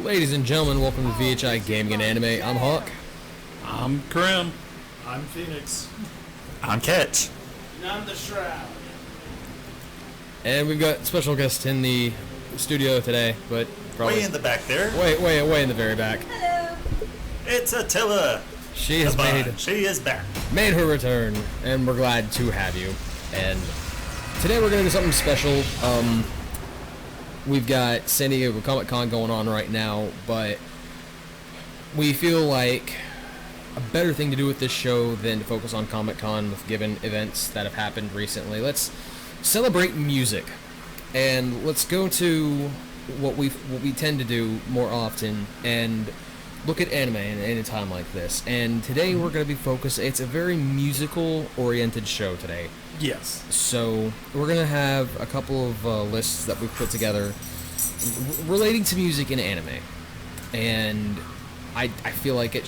Ladies and gentlemen, welcome to VHI Gaming and Anime. I'm Hawk. I'm Grim. I'm Phoenix. I'm Catch. And I'm the Shroud. And we've got special guests in the studio today, but probably Way in the back there. way in the very back. Hello. It's Attila. She has She is back. made her return, and we're glad to have you. And today we're gonna do something special. We've got San Diego Comic Con going on right now, but we feel like a better thing to do with this show than to focus on Comic Con with given events that have happened recently. Let's celebrate music, and let's go to what we tend to do more often and look at anime in a time like this. And today we're going to be focused. It's a very musical oriented show today. Yes. So we're going to have a couple of lists that we've put together relating to music and anime. And I feel like it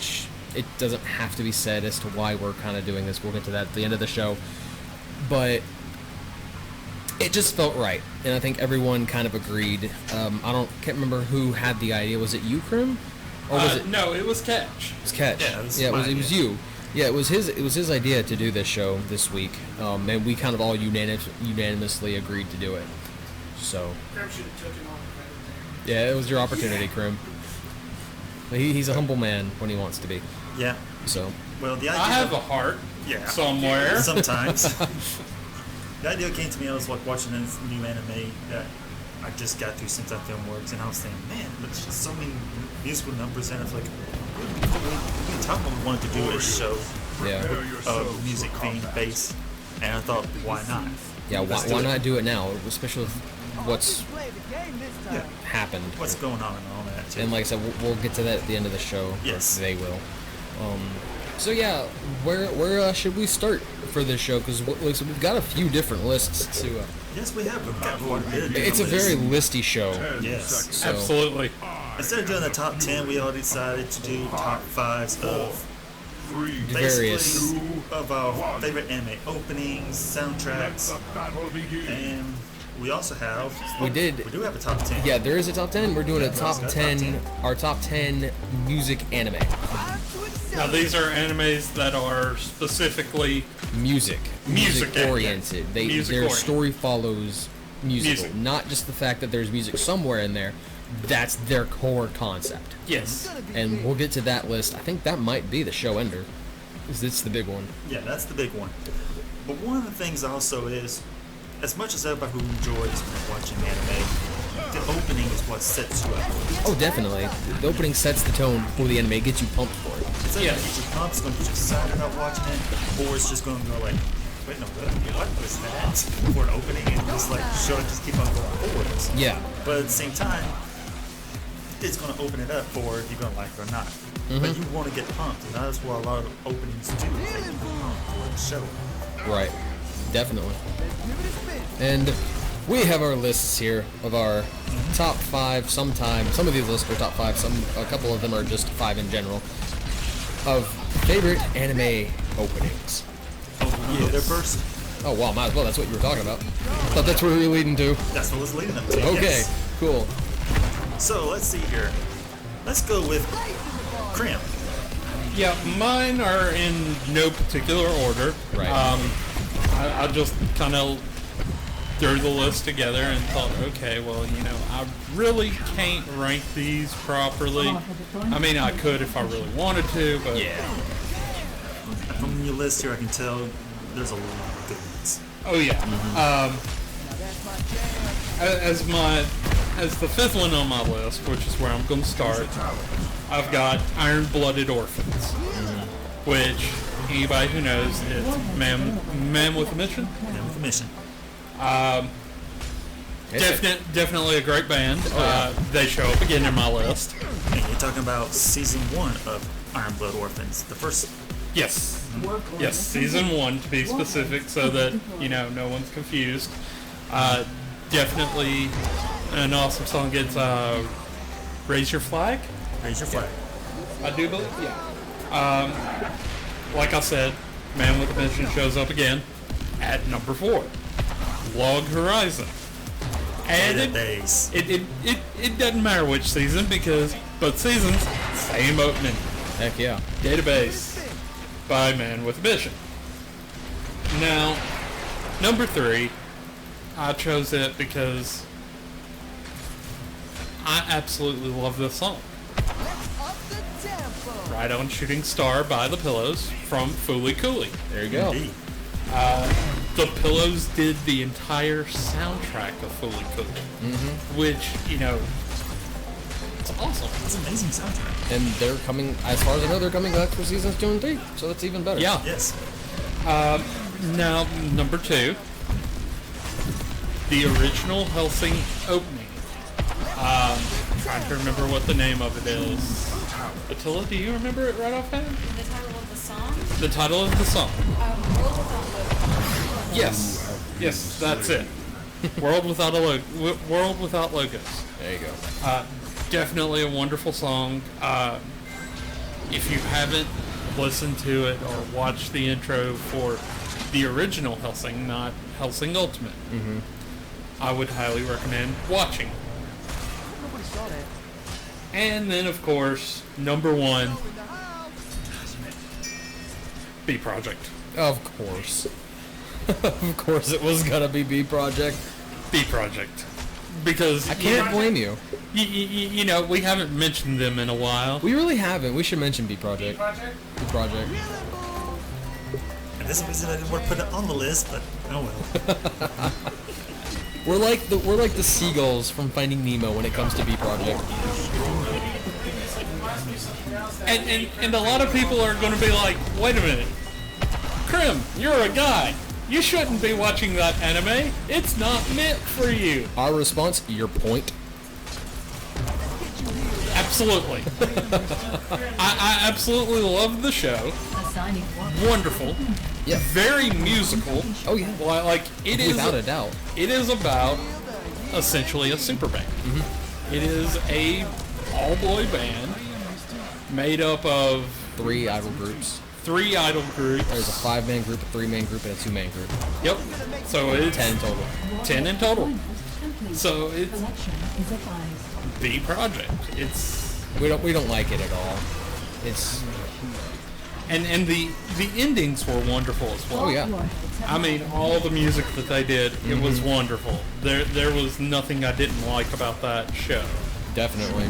doesn't have to be said as to why we're kind of doing this. We'll get to that at the end of the show. But it just felt right. And I think everyone kind of agreed. Can't remember who had the idea. Was it you, Krim? Or was it? No, it was Catch. It was Catch. Yeah, it was you. Yeah, it was his idea to do this show this week, and we kind of all unanimously agreed to do it. So. Krim should have took him on the Yeah, it was your opportunity, Krim. He's a humble man when he wants to be. Yeah. So. Well, the idea. I have a heart. Yeah. Somewhere. Sometimes. The idea came to me. I was like watching this new anime that I just got through since that film works, and I was thinking, man, there's just so many musical numbers, and it's like, we talked about we wanted to do a show of music theme base, and I thought, why not? Yeah, why not do it now, especially with what's happened. What's going on and all that, too. And like I said, we'll get to that at the end of the show. Yes. They will. So yeah, where should we start for this show? Because we've got a few different lists to. Yes, we have. We've got quite a bit of It's a very lists. listy show. Yes. So, Absolutely. Instead of doing the top 10, we all decided to do top 5s of various. basically of our favorite anime openings, soundtracks, and we also have. We do have a top 10. Yeah, there is a top 10. We're doing a top 10. Our top 10 music anime. Now these are animes that are specifically Music oriented. Music Their oriented. story follows musical, Music. not just the fact that there's music somewhere in there. That's their core concept. yes. And we'll get to that list. I think that might be the show ender. It's the big one. Yeah, that's the big one. But one of the things also is, as much as everybody who enjoys watching anime, the opening is what sets you up. Oh, definitely. The opening sets the tone for the anime, gets you pumped for it. It's either Yes. get you pumped, it's going to get you excited about watching it, or it's just going to go like, wait, no, what was that? For an opening, and just like, just keep on going forwards. Yeah. But at the same time, it's going to open it up for if you're going to like it or not. Mm-hmm. But you want to get pumped, and that's what a lot of openings do. They get you pumped for the show. Right. Definitely. And we have our lists here of our top 5. Some of these lists are top 5. A couple of them are just 5 in general of favorite anime openings. You there first? Oh wow, might as well. That's what you were talking about. Thought that's where we were leading to. That's what it's leading up to. Okay. Yes. Cool. So let's see here. Let's go with Cram. Yeah, mine are in no particular order. Right. I just kind of threw the list together and thought, okay, well, I really can't rank these properly. I mean, I could if I really wanted to, but Yeah. From your list here, I can tell there's a lot of good ones. oh yeah. As the fifth one on my list, which is where I'm going to start, I've got Iron-Blooded Orphans, which anybody who knows it's Man with a Mission. Man with a Mission. Definitely a great band. They show up again in my list. And you're talking about season 1 of Iron Blood Orphans, the first. Yes, season 1 to be specific, so that no one's confused. Definitely an awesome song. It's "Raise Your Flag." Raise your flag. I do believe, yeah. Like I said, Man with a Mission shows up again at number 4. Log Horizon. And Database. it doesn't matter which season because both seasons, same opening. Heck yeah. Database by Man with a Mission. Now, number 3, I chose it because I absolutely love this song. Right On Shooting Star by The Pillows from Fooly Cooley. There you go. Indeed. The Pillows did the entire soundtrack of Fooly Cooley, which, you know, it's awesome. It's an amazing soundtrack. And they're coming, as far as I know, they're coming back for seasons 2 and 3, so that's even better. Yeah. Yes. Now, number 2, the original Helsing opening. Trying to remember what the name of it is. Attila, do you remember it right offhand? The title of the song? The title of the song. World Without Logos. Yes, that's it. World Without Logos. There you go. Definitely a wonderful song. If you haven't listened to it or watched the intro for the original Helsing, not Helsing Ultimate, I would highly recommend watching. And then, of course, number 1, B Project. Of course. Of course it was gonna be B Project. B Project. Because I can't blame you. you know, we haven't mentioned them in a while. We really haven't. We should mention B Project. B Project. And this is the reason I didn't want to put it on the list, but oh well. We're like the seagulls from Finding Nemo when it comes to B Project. And a lot of people are going to be like, wait a minute, Krim, you're a guy. You shouldn't be watching that anime. It's not meant for you. Our response, your point. Absolutely. I absolutely love the show. Wonderful. Yeah. Very musical. Oh yeah. Like it is Without a doubt. It is about essentially a super band. It is a all-boy band made up of 3 idol groups. 3 idol groups. There's a 5-man group, a 3-man group, and a 2-man group. Yep. So it's 10 total. 10 in total. So it's B Project. It's We don't like it at all. It's and the endings were wonderful as well. oh yeah. I mean, all the music that they did, it was wonderful. There was nothing I didn't like about that show. Definitely.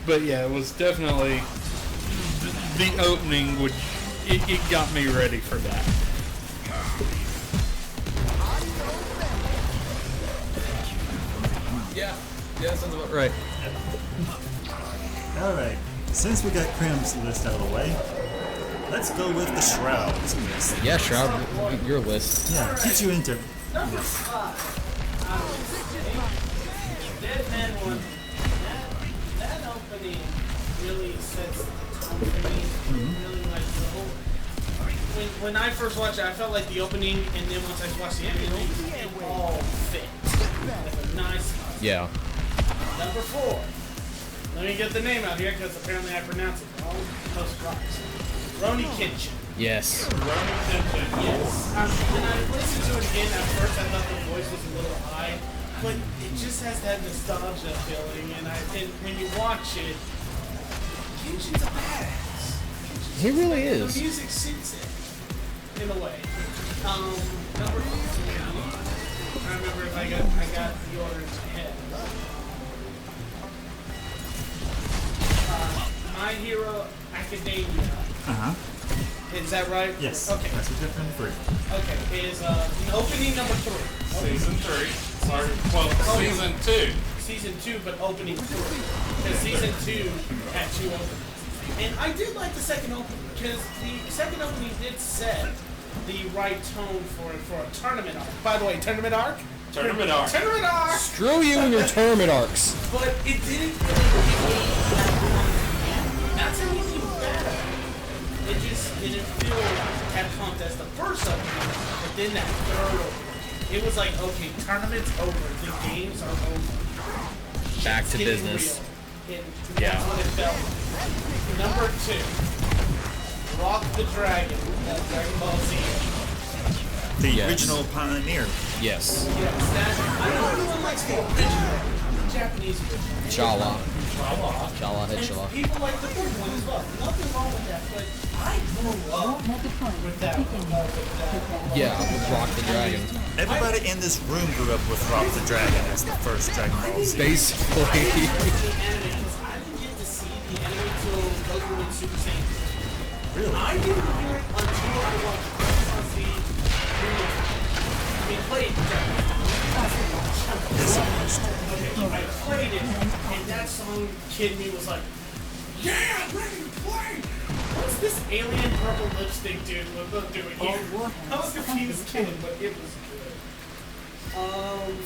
But yeah, it was definitely the opening would it got me ready for that. Yeah. Yeah, that sounds about right. Alright, since we got Krim's list out of the way, let's go with the Shroud's list. Yeah, Shroud, your list. Yeah, get you into Number 5. Dead Man 1. That opening really sets the tone for me. Really like the whole. When I first watched it, I felt like the opening, and then once I watched the ending, it all fit. Like a nice. Yeah. Number 4. Let me get the name out here because apparently I pronounce it wrong. No surprise. Roni Kitchen. Yes. Roni Kitchen. Yes. When I listened to it again, at first I thought the voice was a little high, but it just has that nostalgia feeling. And when you watch it, Kitchen's a badass. He really is. The music suits it in a way. Number 3. I remember if I got the order in my head. My Hero Academia. Is that right? yes. Okay. That's a different 3. Okay. Is opening number 3. Season 3. Sorry. Well, season 2. Season 2, but opening 3. Because season 2 had 2 openings. And I did like the second opening because the second opening did set the right tone for a tournament arc. By the way, tournament arc. Tournament arc. Tournament arc. Screw you and your tournament arcs. But it didn't really give me that one. That's anything better. It just didn't feel as pumped as the first opening, but then that third opening. It was like, okay, tournament's over. The games are over. Back Shit's to getting business. real. And that's what it felt like. Number 2. Rock the Dragon. Dragon Ball Z. The Yes. original pioneer. Yes. Yes, that, I know everyone likes the original, the Japanese version. Chala. Chala. Chala, hit And Chala. people like the third one as well. Nothing wrong with that, but I grew up with that. Yeah, with Rock the Dragon. Everybody in this room grew up with Rock the Dragon as the first Dragon Ball Z. Basically. The anime, because I didn't get to see the anime till Goku went Super Saiyan. Really? I didn't hear it until I watched Dragon Ball Z. I mean, played Dragon Ball Z. I played it, and that song, kid me, was like, yeah, ready to play! What's this alien purple lipstick dude doing here? I was confused kid, but it was good.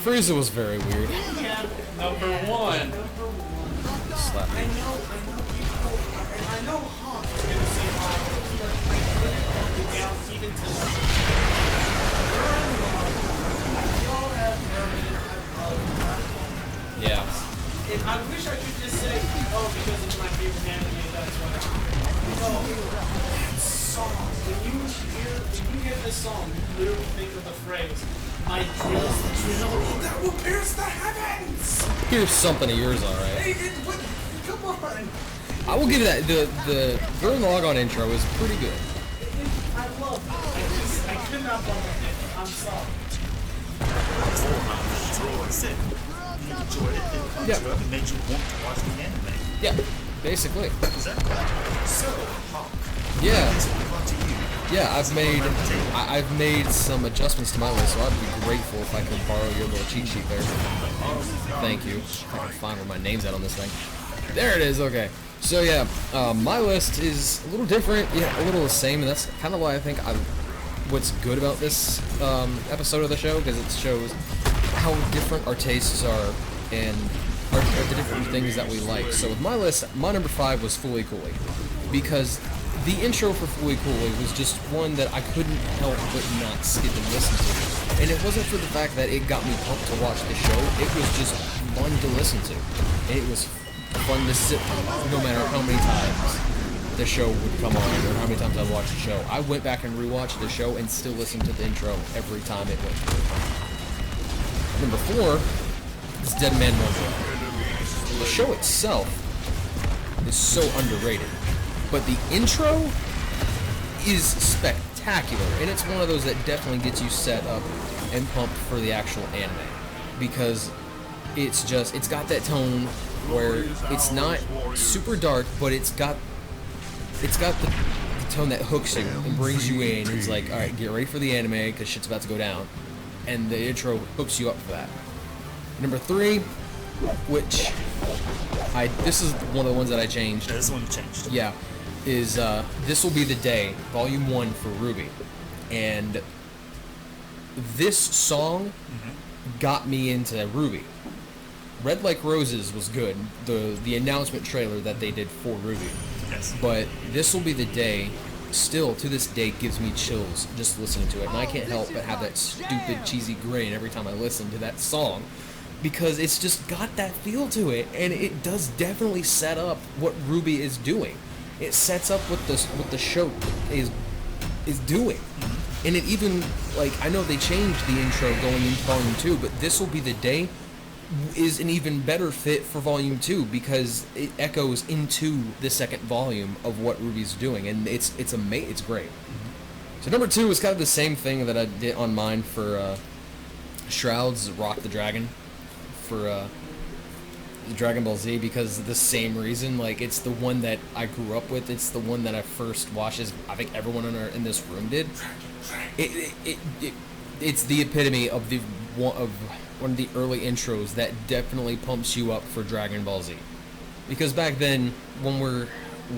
Frieza was very weird. Yeah, Number one. Slap I me. know people, and I know Hawk is going to say Hawk, but I couldn't hold it down even to y'all have Merman, I love Yeah. and I wish I could just say, oh, because it's my favorite anime, that's why. No, that song, when you hear this song, you literally think of the phrase, my drill that will pierce the heavens! Here's something of yours, alright. Come on! I will give you that. The Gurren Lagann intro is pretty good. I love it. I could not bump it. I'm sorry. That's it. You enjoyed it. It pumped Yeah. you up and made you want to watch the anime. Yeah, basically. Exactly. So, Hawk, Yeah. let's move on to you. Yeah, I've made some adjustments to my list, so I'd be grateful if I could borrow your little cheat sheet there. Thank you. If I can find where my name's at on this thing. There it is. Okay. So yeah, my list is a little different. Yeah, a little the same, and that's kind of why I think what's good about this episode of the show, because it shows how different our tastes are and the different things that we like. So with my list, my number 5 was Fully Cooley, because the intro for Fully Cooley was just one that I couldn't help but not skip and listen to. And it wasn't for the fact that it got me pumped to watch the show, it was just fun to listen to. And it was fun to sit through, no matter how many times the show would come on or how many times I'd watch the show. I went back and rewatched the show and still listened to the intro every time it went through. Number 4 is Dead Man Wonder. The show itself is so underrated, but the intro is spectacular, and it's one of those that definitely gets you set up and pumped for the actual anime, because it's got that tone where it's not super dark, but it's got the tone that hooks you and brings you in. It's like, all right, get ready for the anime because shit's about to go down, and the intro hooks you up for that. Number 3, which this is one of the ones that I changed. Yeah, this is the one you changed. Yeah, is This Will Be the Day, Volume 1 for Ruby, and this song got me into Ruby. Red Like Roses was good, the announcement trailer that they did for Ruby. Yes. But This Will Be the Day, still to this day, gives me chills just listening to it. And I can't help but have that stupid cheesy grin every time I listen to that song, because it's just got that feel to it, and it does definitely set up what Ruby is doing. It sets up what the show is doing. And it even, like, I know they changed the intro going into Volume 2, but This Will Be the Day is an even better fit for Volume 2 because it echoes into the second volume of what Ruby's doing, and it's great. So number 2 is kind of the same thing that I did on mine for Shroud's Rock the Dragon for Dragon Ball Z, because of the same reason. Like, it's the one that I grew up with. It's the one that I first watched. I think everyone in this room did. It's the epitome of one of the early intros that definitely pumps you up for Dragon Ball Z. Because back then, when we're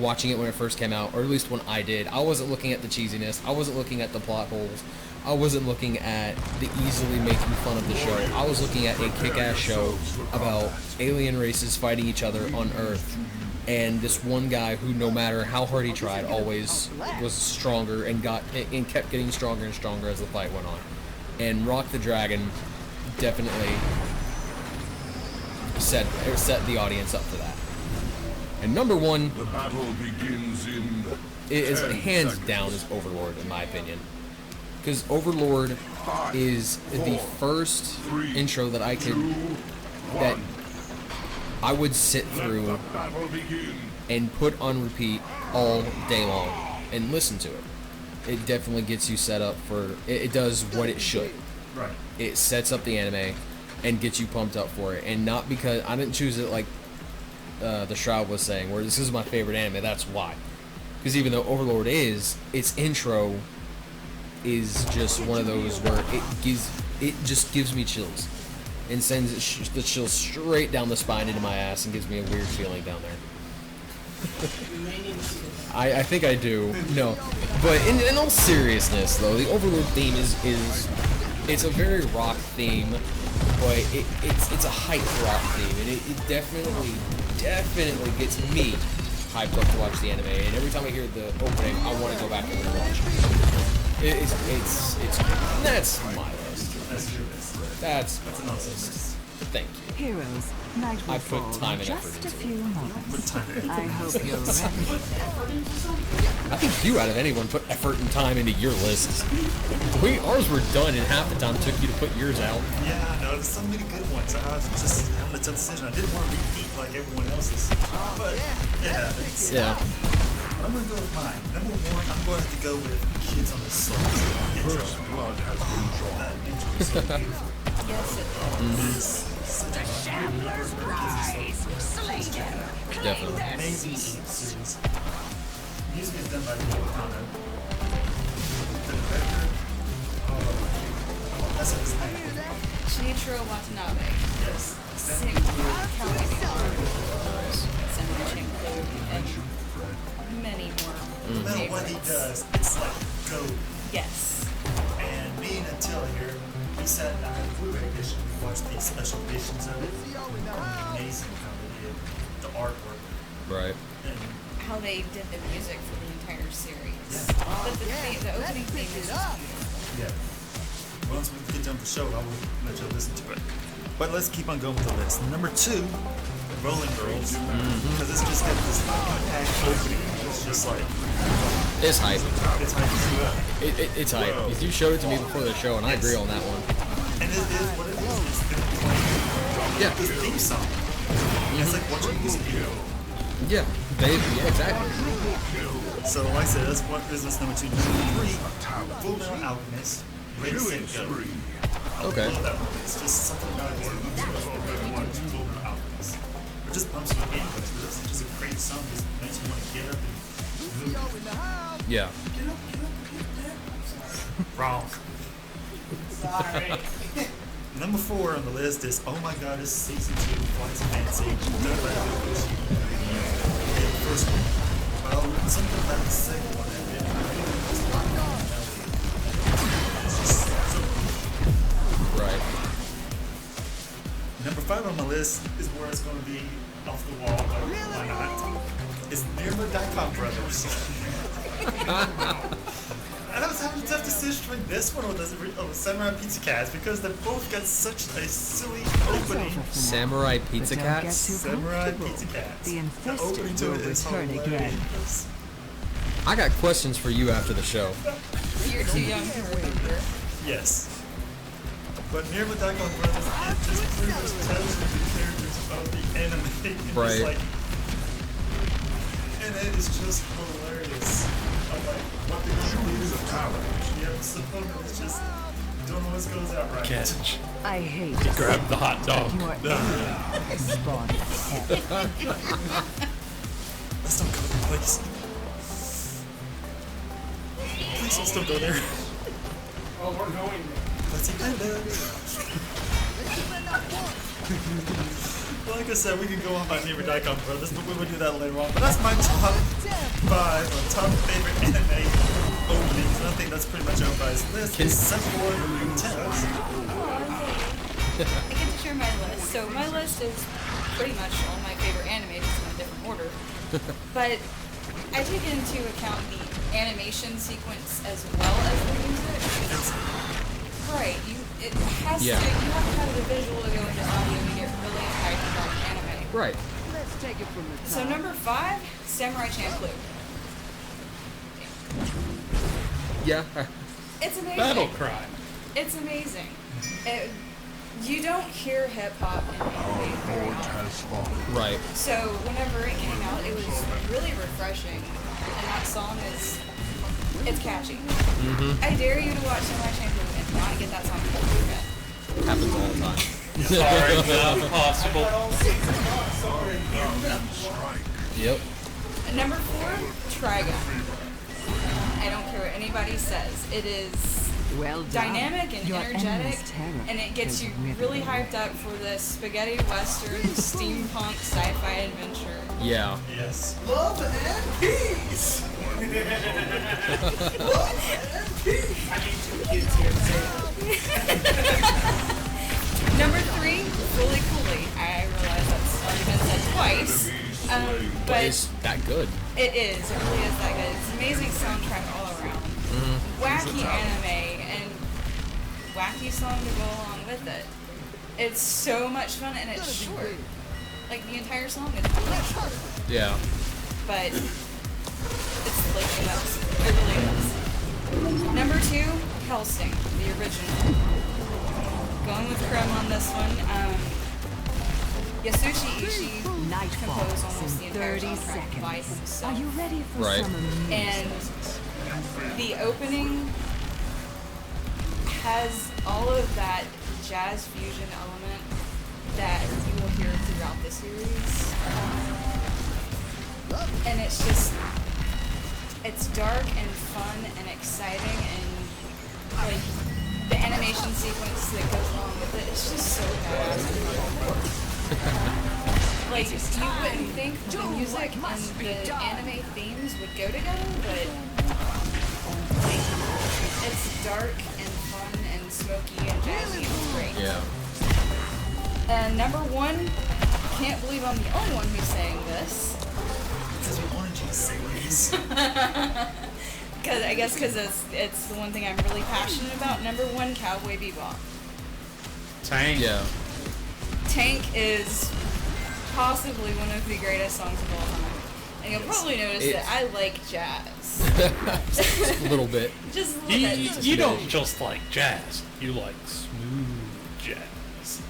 watching it when it first came out, or at least when I did, I wasn't looking at the cheesiness, I wasn't looking at the plot holes, I wasn't looking at the easily making fun of the show. I was looking at a kick-ass show about alien races fighting each other on Earth, and this one guy who, no matter how hard he tried, always was stronger and kept getting stronger and stronger as the fight went on. And Rock the Dragon definitely set the audience up for that. And number 1 The battle begins in is hands down is Overlord, in my opinion. because Overlord is the first intro that I would sit through and put on repeat all day long and listen to it. It definitely gets you set up for it does what it should. Right. It sets up the anime and gets you pumped up for it, and not because I didn't choose it like the Shroud was saying, where this is my favorite anime. That's why. Because even though Overlord is, its intro is just one of those where it just gives me chills and sends the chills straight down the spine into my ass and gives me a weird feeling down there. You may need to see it. I think I do. No, but in all seriousness, though, the Overlord theme is it's a very rock theme, but it's a hyped rock theme, and it definitely gets me hyped up to watch the anime. And every time I hear the opening, I want to go back and rewatch it. It's that's my list. That's your list. That's That's my an awesome list. list. Thank you. Heroes, night will I put fall time in and effort just a into few moments. Put time in. I hope you're ready. I think few out of anyone put effort and time into your lists. Ours were done in half the time it took you to put yours out. Yeah, I know. There's so many good ones. I was just having a tough decision. I didn't want to repeat like everyone else's. But, yeah. Yeah. I'm going to go with mine. Number one, I'm going to have to go with Kids on the Soul. Intro. That intro is so beautiful. Yes, it It's such a Definitely. amazing series. Music is done by Neil Kano. The director, that's his name. Shinichiro Watanabe. Yes. Sing Cowboy Samurai Champloo, and many more No matter what he favorites. does, it's like go. Yes. And me and Attila here, we sat down at the Blu-ray edition. We watched the special editions of it. Amazing how they did the artwork. Right. And How they did the music for the entire series. Yeah. But the opening theme is just beautiful. yeah. Once we get done with the show, I will let you listen to it. But let's keep on going with the list. Number 2, Rolling Girls. Because it's just got this packed opening. It's just like, It's hype. it's hype as well. It's hype. You showed it to me before the show, and I agree on that one. And it is what it is. It's been playing Yeah. this theme song. It's like watching a music video. Yeah. Yeah, exactly. So like I said, that's what business number 2. Number 3, Full Metal Alchemist, Ready, Set, Go. I Okay. love that one. It's just something about it. Full Metal Alchemist. It just pumps you in. It's just a great song. It just makes you want to get up and move. Yeah. Wrong. Sorry. Number 4 on the list is Oh My God, it's Season 2, Flights of Fancy. The first one. Well, something about the second one that didn't really it's just so Right. Number 5 on my list is where it's going to be off the wall, but why not? It's Nirma Daikon Brothers. And I was having a tough decision between this one or the Samurai Pizza Cats because they both got such a silly opening. Samurai Pizza But don't get Cats? too Samurai comfortable. Pizza Cats. The opening infested to will it is return again. hilarious. I got questions for you after the show. You're too young to remember. Yes. But Nirma Daikon Brothers, it just pretty much tells you the characters of the anime. It's Right. Like, and it is just hilarious. I'm like, what they're going to do is the episode is just don't always goes out right. Catch. I hate He grabbed the hot dog. your enemy spawn ahead. Let's don't go there, please. Please let's don't go there. Oh, we're going there. Let's see Well, like I said, we can go on by Nirma Daikon Brothers, but we will do that later on. But that's my top 5 or top favorite anime openings. And I think that's pretty much everybody's list. Except for Nintendo. I get to share my list. So my list is pretty much all my favorite anime, just in a different order. But I take into account the animation sequence as well as the music. Right. It has Yeah. to. You have to have the visual to go into audio to get really hyped about anime. Right. Let's take it from the top. So number 5, Samurai Champloo. Yeah. It's amazing. Battle Cry. It's amazing. You don't hear hip hop in anime very often. Right. So whenever it came out, it was really refreshing, and that song it's catchy. Mm-hmm. I dare you to watch My Shampoo and not get that song from your head. Happens all the time. Sorry, not possible. Yep. Number 4, Trigon. I don't care what anybody says. It is Well done. dynamic and Your energetic, enemy's terror and it gets is you withering. really hyped up for the spaghetti western steampunk sci-fi adventure. Yeah. Yes. Love and peace. I need 2 kids here to say that. Number 3, Fully Cooley. I realize that's already been said twice, But but is that good? it is. It really is that good. It's an amazing soundtrack all around. Wacky anime and wacky song to go along with it. It's so much fun and it's short. Like the entire song is really short, Yeah. but it's like the best. It really is. Number 2, Hellsing, the original. Going with Creme on this one. Yasushi Ishii Nightfall composed almost the in entire 30 soundtrack by seconds. himself. Are you ready for Right. some amusement? And the opening has all of that jazz fusion element that you will hear throughout the series. And it's dark and fun and exciting, and like the animation sequence that goes along with it, it's just so badass. Like, you wouldn't think the music and the anime themes would go together, but like, it's dark and fun and smoky and jazzy and it's great. Yeah. And number 1, can't believe I'm the only one who's saying this. Because we wanted you to say this. Because it's the one thing I'm really passionate about. Number 1, Cowboy Bebop. Tank. Yeah. Tank is possibly one of the greatest songs of all time. And you'll probably notice that I like jazz. Just a little bit. Just a little bit. You don't just like jazz. You like smooth jazz.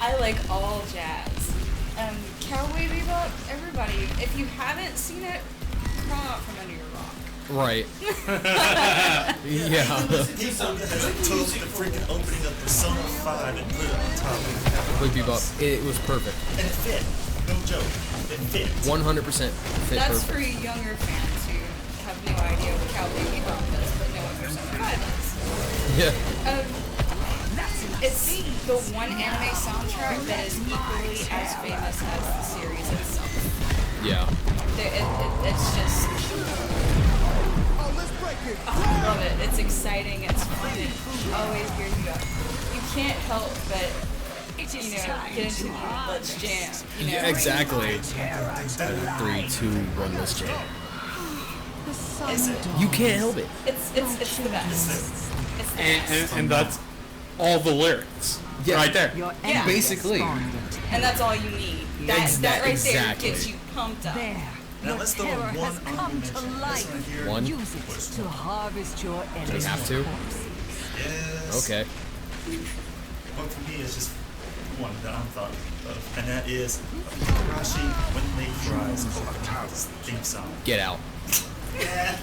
I like all jazz. Cowboy Bebop, everybody, if you haven't seen it, crawl out from under your rock. Right. Yeah. People that took the freaking opening of Persona 5 and put it on top of the Cowboy Bebop. It was perfect. And it fit. No joke. It fit. 100% fit That's perfect. for younger fans who have no idea what Cowboy Bebop is, but know what Persona 5 is. Yeah. It's the one anime soundtrack that is equally as famous as the series itself. Yeah. It's just... I love it. It's exciting. It's fun. It always gears you up. You can't help but, get into the let's jam. Yeah, exactly. 3, 2, 1, let's jam. You can't help it. It's the best. It's the best. And that's all the lyrics. Yeah. Right there. Your Yeah. enemy Basically. responded. And that's all you need. That right Exactly. there gets you pumped up. There. Now Your let's throw terror one has honorable come mention. to This life. one here. One? Use it to harvest your enemy's have to? corpses. Yes. Okay. One for me is just one that I'm thought of, and that is Rashi When They Fries theme song. Get out. That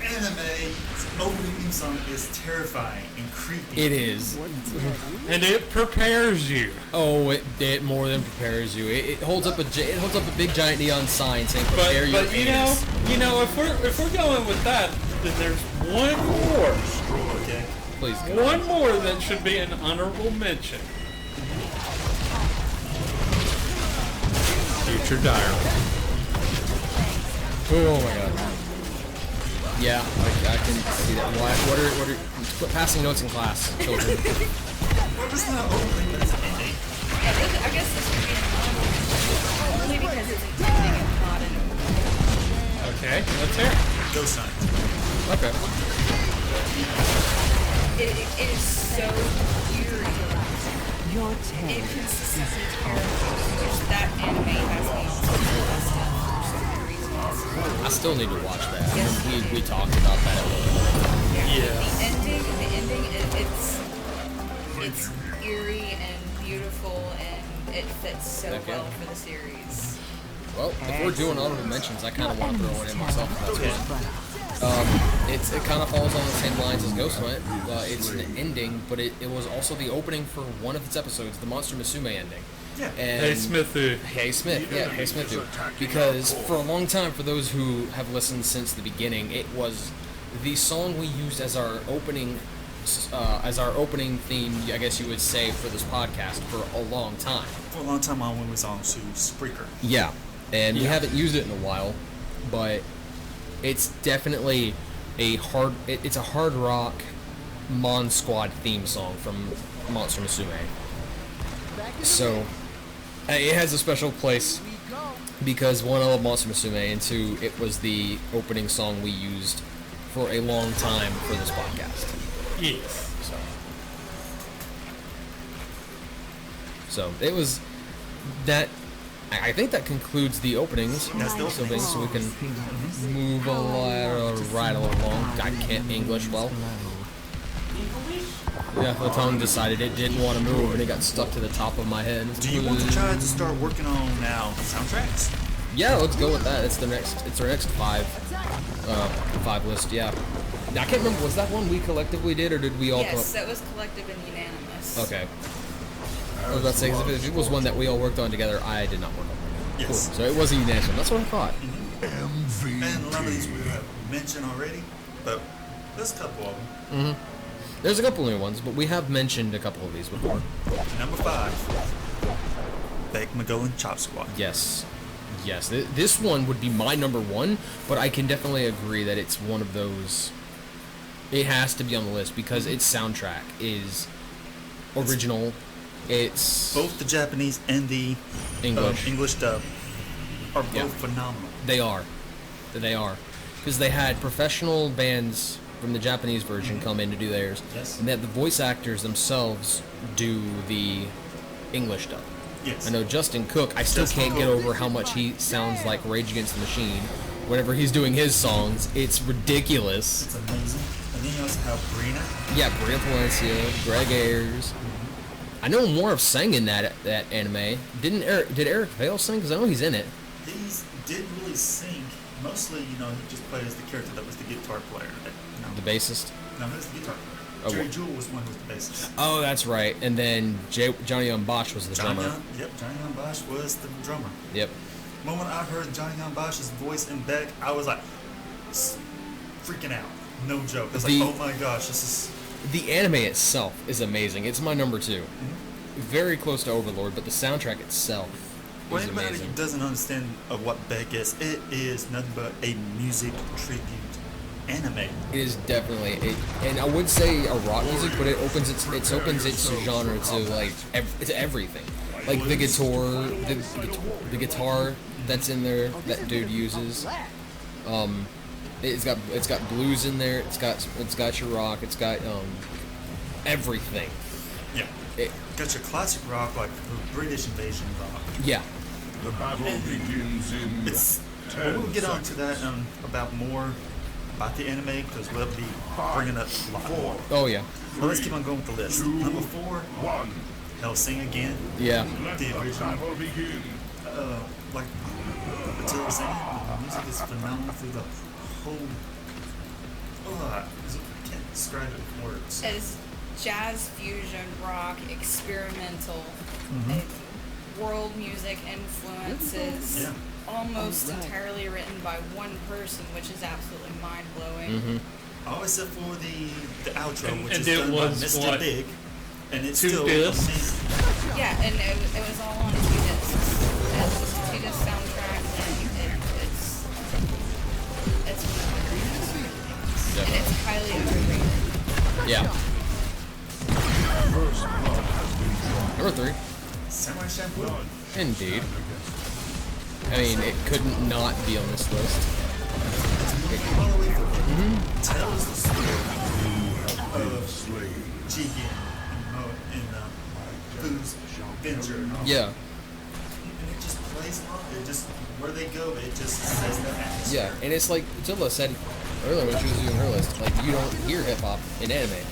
anime's opening theme song is terrifying and creepy. It is. And it prepares you. Oh, it more than prepares you. It holds up a big giant neon sign saying prepare your But anus. if we're going with that, then there's one more. Okay. Please go. One more that should be an honorable mention. Future Diary. Oh my god. Yeah, I can see that. What are passing notes in class, children? What was that opening that's an ending? I guess this would be an honorable mention, only because it's an ending and not an opening. Okay, let's hear it. Ghost Signs. Okay. It is so eerie. Your It terror consistently terrifies, which that anime has me obsessed with for so many reasons. I still need to watch that. I mean, we talked about that. Yeah. The ending, it's eerie and beautiful, and it fits so Okay. well for the series. Well, if we're doing honorable mentions, I kind of want to throw it in myself. If that's fine. It kind of falls on the same lines as Ghost Hunt. It's an ending, but it was also the opening for one of its episodes, the Monster Musume ending. Yeah. And Hey, Smithu. Hey Smith, yeah, Hey Smith. Because for a long time, for those who have listened since the beginning, it was the song we used as our opening theme, I guess you would say, for this podcast for a long time. For a long time on when we was on to Spreaker. Yeah, and we haven't used it in a while, but it's definitely it's a hard rock Mon Squad theme song from Monster Musume. So it has a special place because one, I love Monster Musume, and two, it was the opening song we used for a long time for this podcast. Yes. So it was that. I think that concludes the openings. That's the openings. So we can move right along. I can't English well. Yeah, the tongue decided it didn't want to move, and it got stuck to the top of my head. Do you want to try to start working on now soundtracks? Yeah, let's go with that. It's our next five list. Yeah. Now, I can't remember. Was that one we collectively did, or did we all? Yes, that was collective and unanimous. Okay. I was about to say, 'cause if it was one that we all worked on together, I did not work on. Yes. Cool. So it was a unanimous one. That's what I thought. And a lot of these we have mentioned already, but there's a couple of them. There's a couple new ones, but we have mentioned a couple of these before. Number 5, Beck McGowan Chop Squad. Yes. This one would be my number one, but I can definitely agree that it's one of those. It has to be on the list because its soundtrack is original. It's Both the Japanese and the English. dub are both Yeah. phenomenal. They are. Because they had professional bands from the Japanese version come in to do theirs. Yes. And they had the voice actors themselves do the English dub. Yes. I know Justin Cook, I still Justin can't get Cook. over how much he sounds like Rage Against the Machine. Whenever he's doing his songs, it's ridiculous. It's amazing. And then you also have Brina. Yeah, Bria Palencia, Greg Ayers. I know more of sang in that anime. Did Eric Vale sing? Because I know he's in it. He didn't really sing. Mostly, he just played as the character that was the guitar player. The bassist. No, he was the guitar player. Oh, Jerry what? Jewell was one who was the bassist. Oh, that's right. And then Johnny Young Bosch was the drummer. Johnny Young Bosch was the drummer. Yep. The moment I heard Johnny Young Bosch's voice in Beck, I was like freaking out. No joke. I was like, oh my gosh, this is... The anime itself is amazing. It's my number 2. Very close to Overlord, but the soundtrack itself For is anybody amazing. who doesn't understand of what Beck is, it is nothing but a music tribute anime. It is definitely and I would say a rock music, but it opens its genre to like to everything. Like the guitar that's in there that dude uses. It's got blues in there. It's got your rock. It's got everything. Yeah. Got your classic rock, like British invasion rock. Yeah. The battle begins in We'll get on to that about more about the anime because we'll be bringing up a lot more. Oh yeah. But let's keep on going with the list. Number 4, 1. Hellsing again. Yeah. The Battle begin. like Matilda was saying, the music is phenomenal through the whole. I can't describe it in words. As jazz fusion, rock, experimental, world music influences, Yeah. almost entirely written by one person, which is absolutely mind-blowing. All except for the outro, which And is it done by was, Mr. what, Big, and it's 2 still discs? amazing. Yeah, and it was all on 2 discs. It's just a 2-disc soundtrack, and it's and it's highly underrated. Yeah. Number 3. Samurai Champloo. Indeed. I mean, it couldn't not be on this list. All the way through. Tells the story of Jigen and Fu's venture. Yeah. And it just plays plays along. It just where they go, it just says that atmosphere. Yeah, and it's like Zilla said earlier when she was doing her list, like you don't hear hip hop in anime.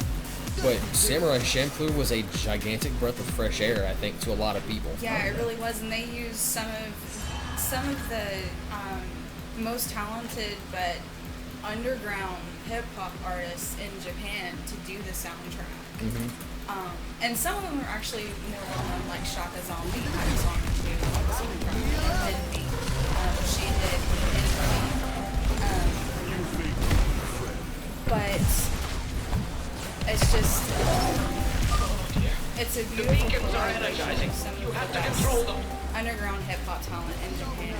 But Samurai Champloo was a gigantic breath of fresh air, I think, to a lot of people. Yeah, it really was, and they used some of the most talented but underground hip hop artists in Japan to do the soundtrack. Mm-hmm. And some of them are actually more well known, like Shaka Zombie had a song or two on the soundtrack. Didn't be. She did but it's just it's a beautiful collaboration of some of the best underground hip hop talent in Japan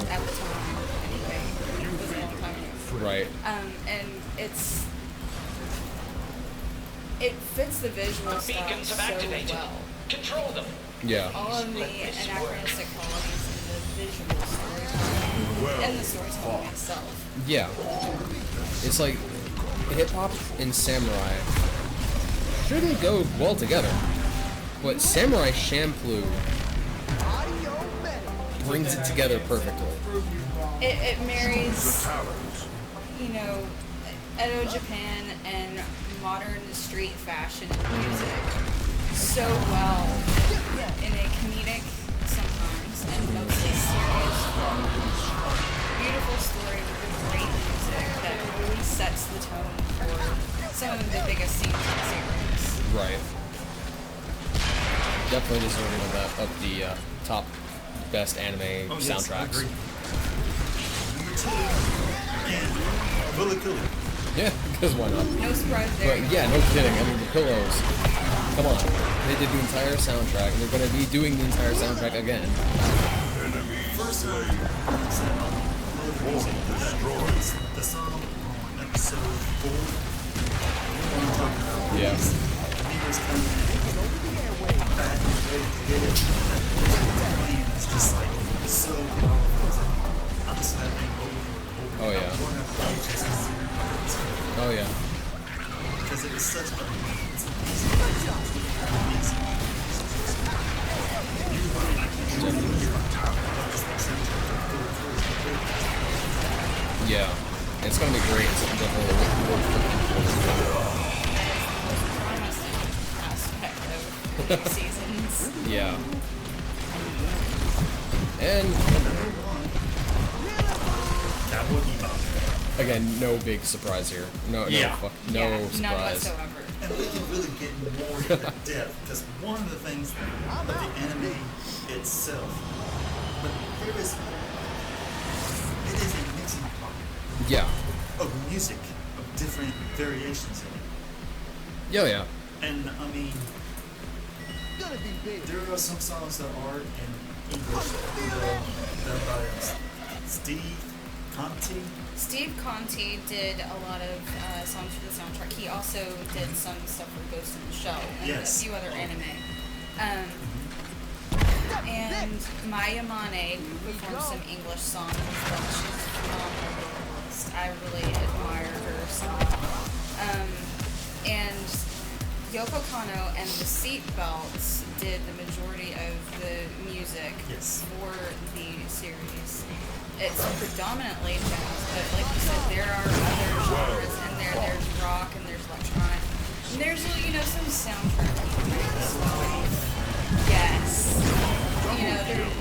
at the time. Anyway, it was a long time ago. Right. And it fits the visual style so well. Control them. Yeah. All of the anachronistic qualities in the visual storytelling and the storytelling itself. Yeah. It's like hip hop and samurai shouldn't go well together, but Samurai Champloo brings it together perfectly. It marries, Edo Japan and modern street fashion music so well in a comedic sometimes and mostly serious beautiful story with great music that really sets the tone for some of the biggest scenes in the series. Right. Definitely deserving of the top best anime soundtracks. Agreed. And Bullet Killer. Yeah, because why not? No surprise there. But yeah, no kidding. I mean, the Pillows. Come on. They did the entire soundtrack, and they're going to be doing the entire soundtrack again. First time, the song on episode 4. Yeah. He was coming back and ready to get it. It's just like so powerful. I'm just having over. Oh, yeah. Oh, yeah. Because it was such a Yeah. It's going to be great. It's definitely worth Promising aspect of seasons. Yeah. And Cowboy Bebop. again, no big surprise here. No Yeah. None surprise. whatsoever. And we can really get more into depth because one of the things of the anime itself, but it is a mixing pot Yeah. of music of different variations in it. Yeah, yeah. And I mean, there are some songs that are in English that are by Steve Conti. Steve Conti did a lot of songs for the soundtrack. He also did some stuff for Ghost in the Shell and Yes. a few other anime. And Maya Mane performed some English songs as well. She's a phenomenal vocalist. I really admire her song. And Yoko Kanno and the Seatbelts did the majority of the music Yes. for the series. It's predominantly jazz, but like you said, there are other genres in there. There's rock and there's electronic. And there's, some soundtrack music as well. Yes.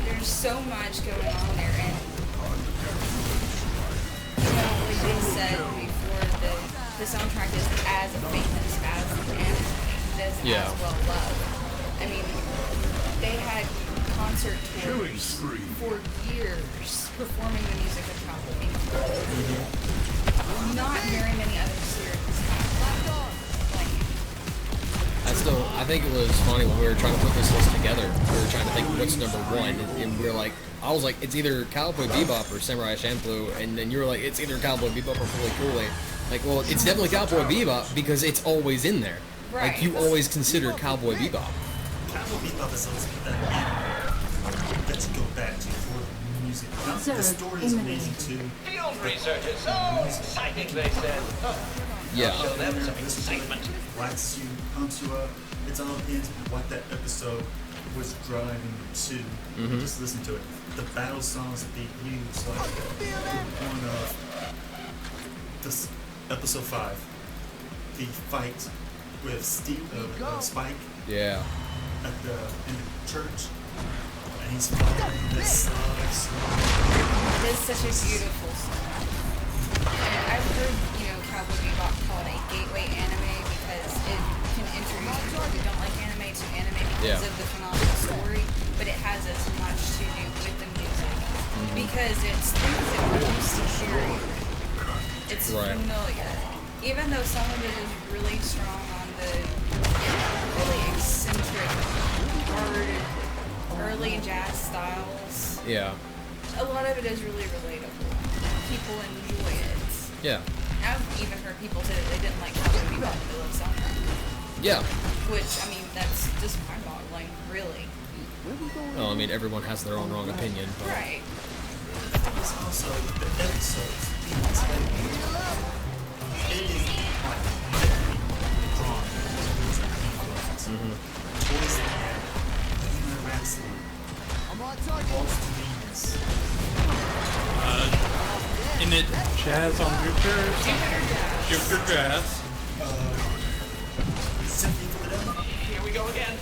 There's so much going on there. And, like they said before, the soundtrack is as famous as the anime. It is Yeah. as well loved. I mean, they had concert tours for years performing the music of Cowboy Bebop. Not very many other series have that playing. I think it was funny when we were trying to put this list together. We were trying to think what's number one, and we were like, I was like, it's either Cowboy Bebop or Samurai Champloo, and then you were like, it's either Cowboy Bebop or Fully Cooley. Like, well, it's definitely Cowboy Bebop because it's always in there. Right. Like, you always consider Cowboy Bebop. Cowboy Bebop is always that anime that you go back to for the music. Now, the story is amazing too. Field researchers, so exciting, they said. Yeah. Show them some excitement. Likes you, pumps you up. It's all depends on what that episode was driving to just listen to it. The battle songs that they used, like one of this episode 5, the fight with Spike Yeah. in the church, and he's fighting this sucks. It is such a beautiful song. And I've heard, Cowboy Bebop called a gateway anime because it can introduce people who don't like anime to anime because of the phenomenal story, but it has as much to do with the music because it's things that we're used to hearing. It's familiar. Even though some of it is really strong on the really eccentric, hard, early jazz styles. Yeah. A lot of it is really relatable. People enjoy it. Yeah. I've even heard people say that they didn't like Cowboy Bebop in the middle of soundtrack. Yeah. Which, I mean, that's just mind-boggling, really. Well, I mean, everyone has their own wrong opinion. But Right. It's also the episodes. It is like drawn Toys in the Air, Bohemian Rhapsody, Waltz to Venus. Isn't it Jazz on Jupiter or something? Jupiter Jazz. Symphony for the Devil. Here we go again.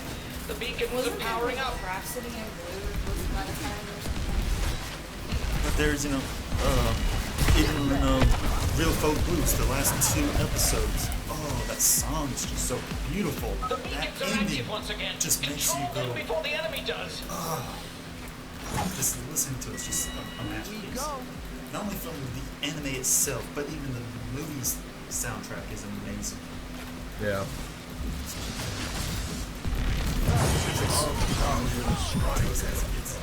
The beacons are powering up. Rhapsody in Blue was by the time or something. But there's, even Real Folk Blues, the last 2 episodes. Oh, that song is just so beautiful. The That beacons are ending active once again. just makes Control you go, them before the enemy does. just listening to it is just a masterpiece. Not only from the anime itself, but even the movie's soundtrack is amazing. yeah. It's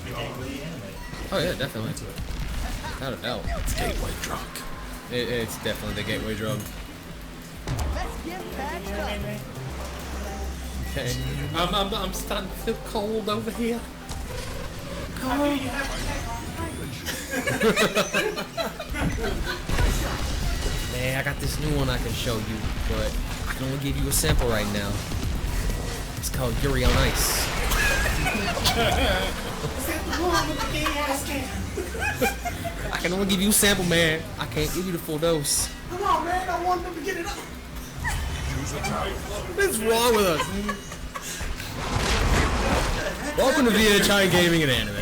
the gateway anime. Oh yeah, definitely. Without a doubt. It's gateway drunk. It's definitely the gateway drug. Okay. I'm starting to feel cold over here. Man, I got this new one I can show you, but I can only give you a sample right now. It's called Yuri on Ice. I can only give you a sample, man. I can't give you the full dose. Come on, man. I want them to get it up. What's wrong with us? Welcome to VHI Gaming and Anime.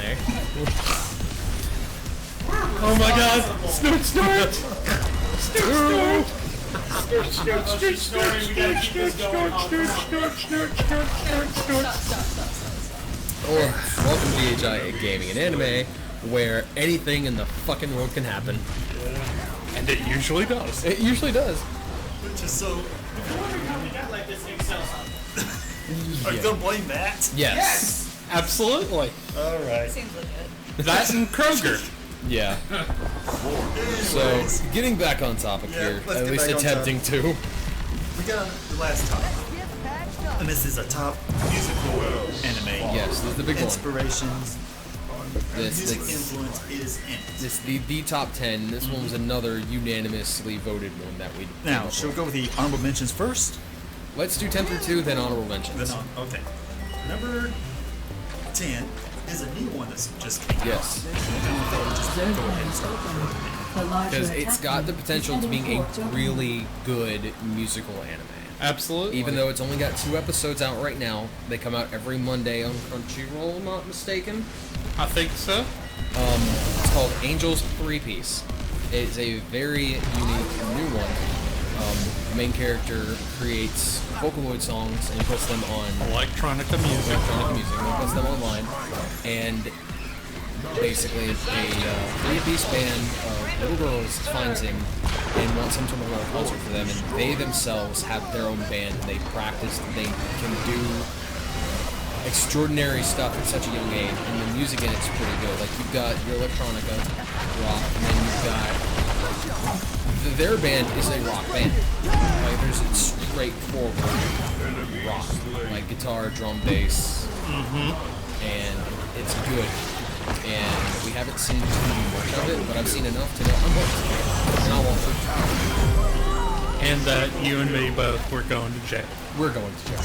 Oh my god! Snort, snort! Snort, snort! We gotta keep this going. Or welcome to VHI Gaming and Anime, where anything in the fucking world can happen. And it usually does. It usually does. Which is so. We got like this Excel something. Are you gonna blame that? Yes. Absolutely. Alright. Seems legit. That and Kroger. Yeah. So, Anyways, getting back on topic Yeah, here, let's at get least back on attempting to. we got the last topic. And this is a top musical anime. Yes, this is the big one. Inspirations. Music This influence is in it. This the top 10. This one was another unanimously voted one that we. Now, came up shall we with. go with the honorable mentions first? Let's do 10 through 2, then honorable mentions. Then on. Okay. Number 10 is a new one that's just came out. Yes, Just go ahead and start. because it's got the potential to being a really good musical anime. Absolutely. Even though it's only got 2 episodes out right now, they come out every Monday on Crunchyroll, I'm not mistaken. I think so. It's called Angel's 3-Piece. It's a very unique new one. The main character creates Vocaloid songs and puts them on Electronica music. electronic music and puts them online. And basically, a 3-piece band of little girls finds him and wants him to run a concert for them. And they themselves have their own band. They practice. They can do extraordinary stuff at such a young age, and the music in it's pretty good. Like, you've got your electronica rock, and then you've got their band is a rock band. Like, there's a straightforward rock, like guitar, drum, bass, and it's good. And we haven't seen too much of it, but I've seen enough to know I'm hooked, and I want to. And that you and me both were going to jail. We're going to jail.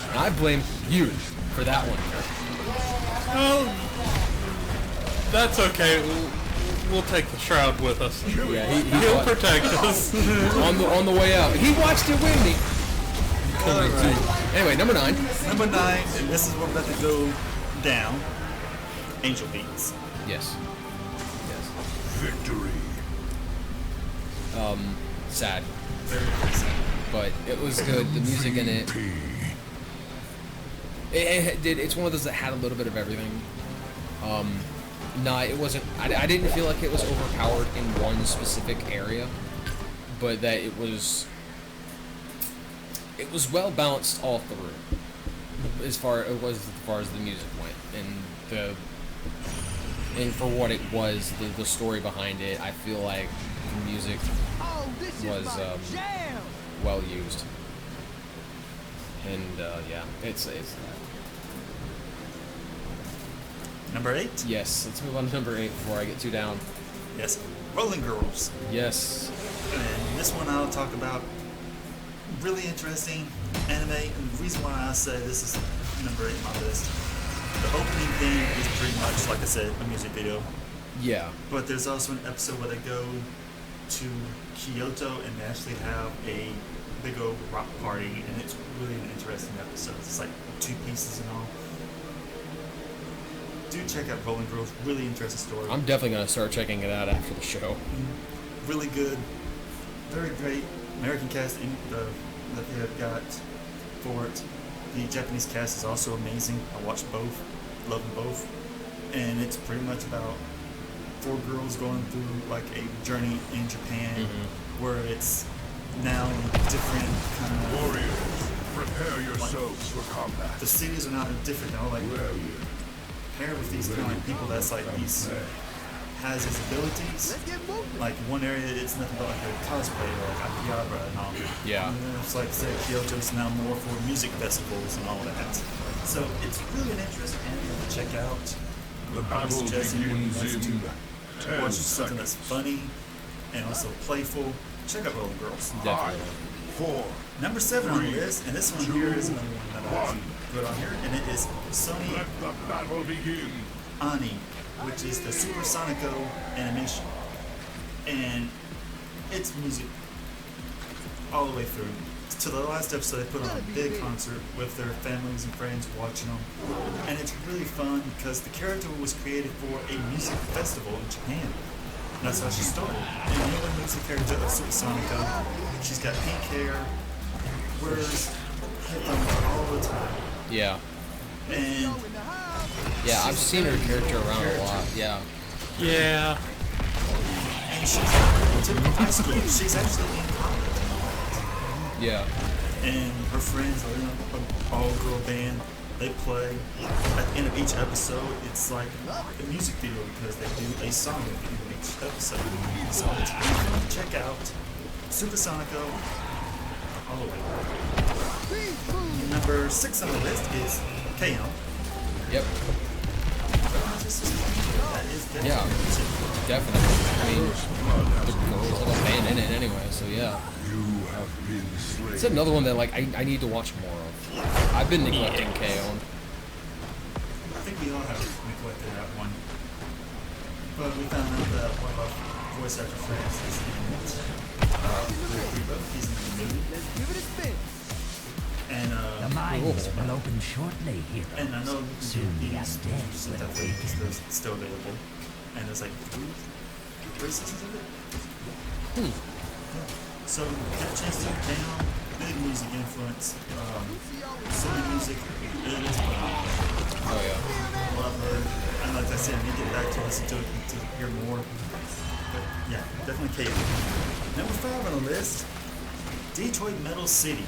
And I blame you for that one. Oh, that's okay. We'll take the shroud with us. Yeah, He'll protect us. on the way out. He watched it with me. Anyway, number 9. Number 9, and this is what we're about to go down. Angel Beats. Yes. Victory. Sad, Very, very sad. but it was good. The music in it. It's one of those that had a little bit of everything. It wasn't. I didn't feel like it was overpowered in one specific area, but that it was well balanced all through, as far as the music went, and for what it was, the story behind it. I feel like the music was well used, and yeah, it's. Number 8? Yes, let's move on to number 8 before I get too down. Yes. Rolling Girls. Yes. And this one I'll talk about. Really interesting anime, and the reason why I say this is number 8 on my list. The opening theme is pretty much, like I said, a music video. Yeah. But there's also an episode where they go to Kyoto and they actually have a big old rock party, and it's really an interesting episode. It's like 2 pieces and all. Do check out Rolling Girls. Really interesting story. I'm definitely going to start checking it out after the show. Really good. Very great American casting that they have got for it. The Japanese cast is also amazing. I watched both. Love them both. And it's pretty much about 4 girls going through like a journey in Japan where it's now different kind of... Warriors, prepare yourselves for combat. The cities are now different now. Like, paired with these kind of like people that's like these has his abilities. Like one area, it's nothing but like a cosplay or like Akihabara and all. Yeah. And then it's like say Kyoto's now more for music festivals and all that. So it's really an interesting anime to check out. The I'm battle suggesting when you begins want in to 10 watch something that's seconds. funny and also playful. Check out Rolling Girls. Definitely. 4, Number 7 on the list, and this one here is another one that I put on here, and it is Sony let the battle begin. Ani, which is the Super Sonico animation. And it's music all the way through. To the last episode, they put on a big concert with their families and friends watching them. And it's really fun because the character was created for a music festival in Japan. And that's how she started. And anyone who's the character of Super Sonico, she's got pink hair, wears headphones all the time. Yeah. And Yeah, I've seen her character around a lot. Yeah. Yeah. And she's in typical high school. She's actually in college. Yeah. And her friends are in an all-girl band. They play. At the end of each episode, it's like a music video because they do a song at the end of each episode. So it's really fun to check out. Super Sonico, all the way. Number 6 on the list is K.O. Yep. That is definitely Yeah. music. Definitely. I mean, the girls have a band in it anyway, so yeah. You have been slain. It's another one that like I need to watch more of. I've been neglecting KO. I think we all have neglected that one. But we found out that one of our voice actor friends is in it. He's in the movie. Let's give it a spin. And The mines will open shortly, heroes. and I know Soon the these undead that will thing is awaken. still available. And there's like 3 seasons of it. So get a chance to check it down. Big music influence. Sony music. It is phenomenal. Oh yeah. Love her. And like I said, I need to get back to listen to it to hear more. But yeah, definitely KO. Number 5 on the list, Detroit Metal City.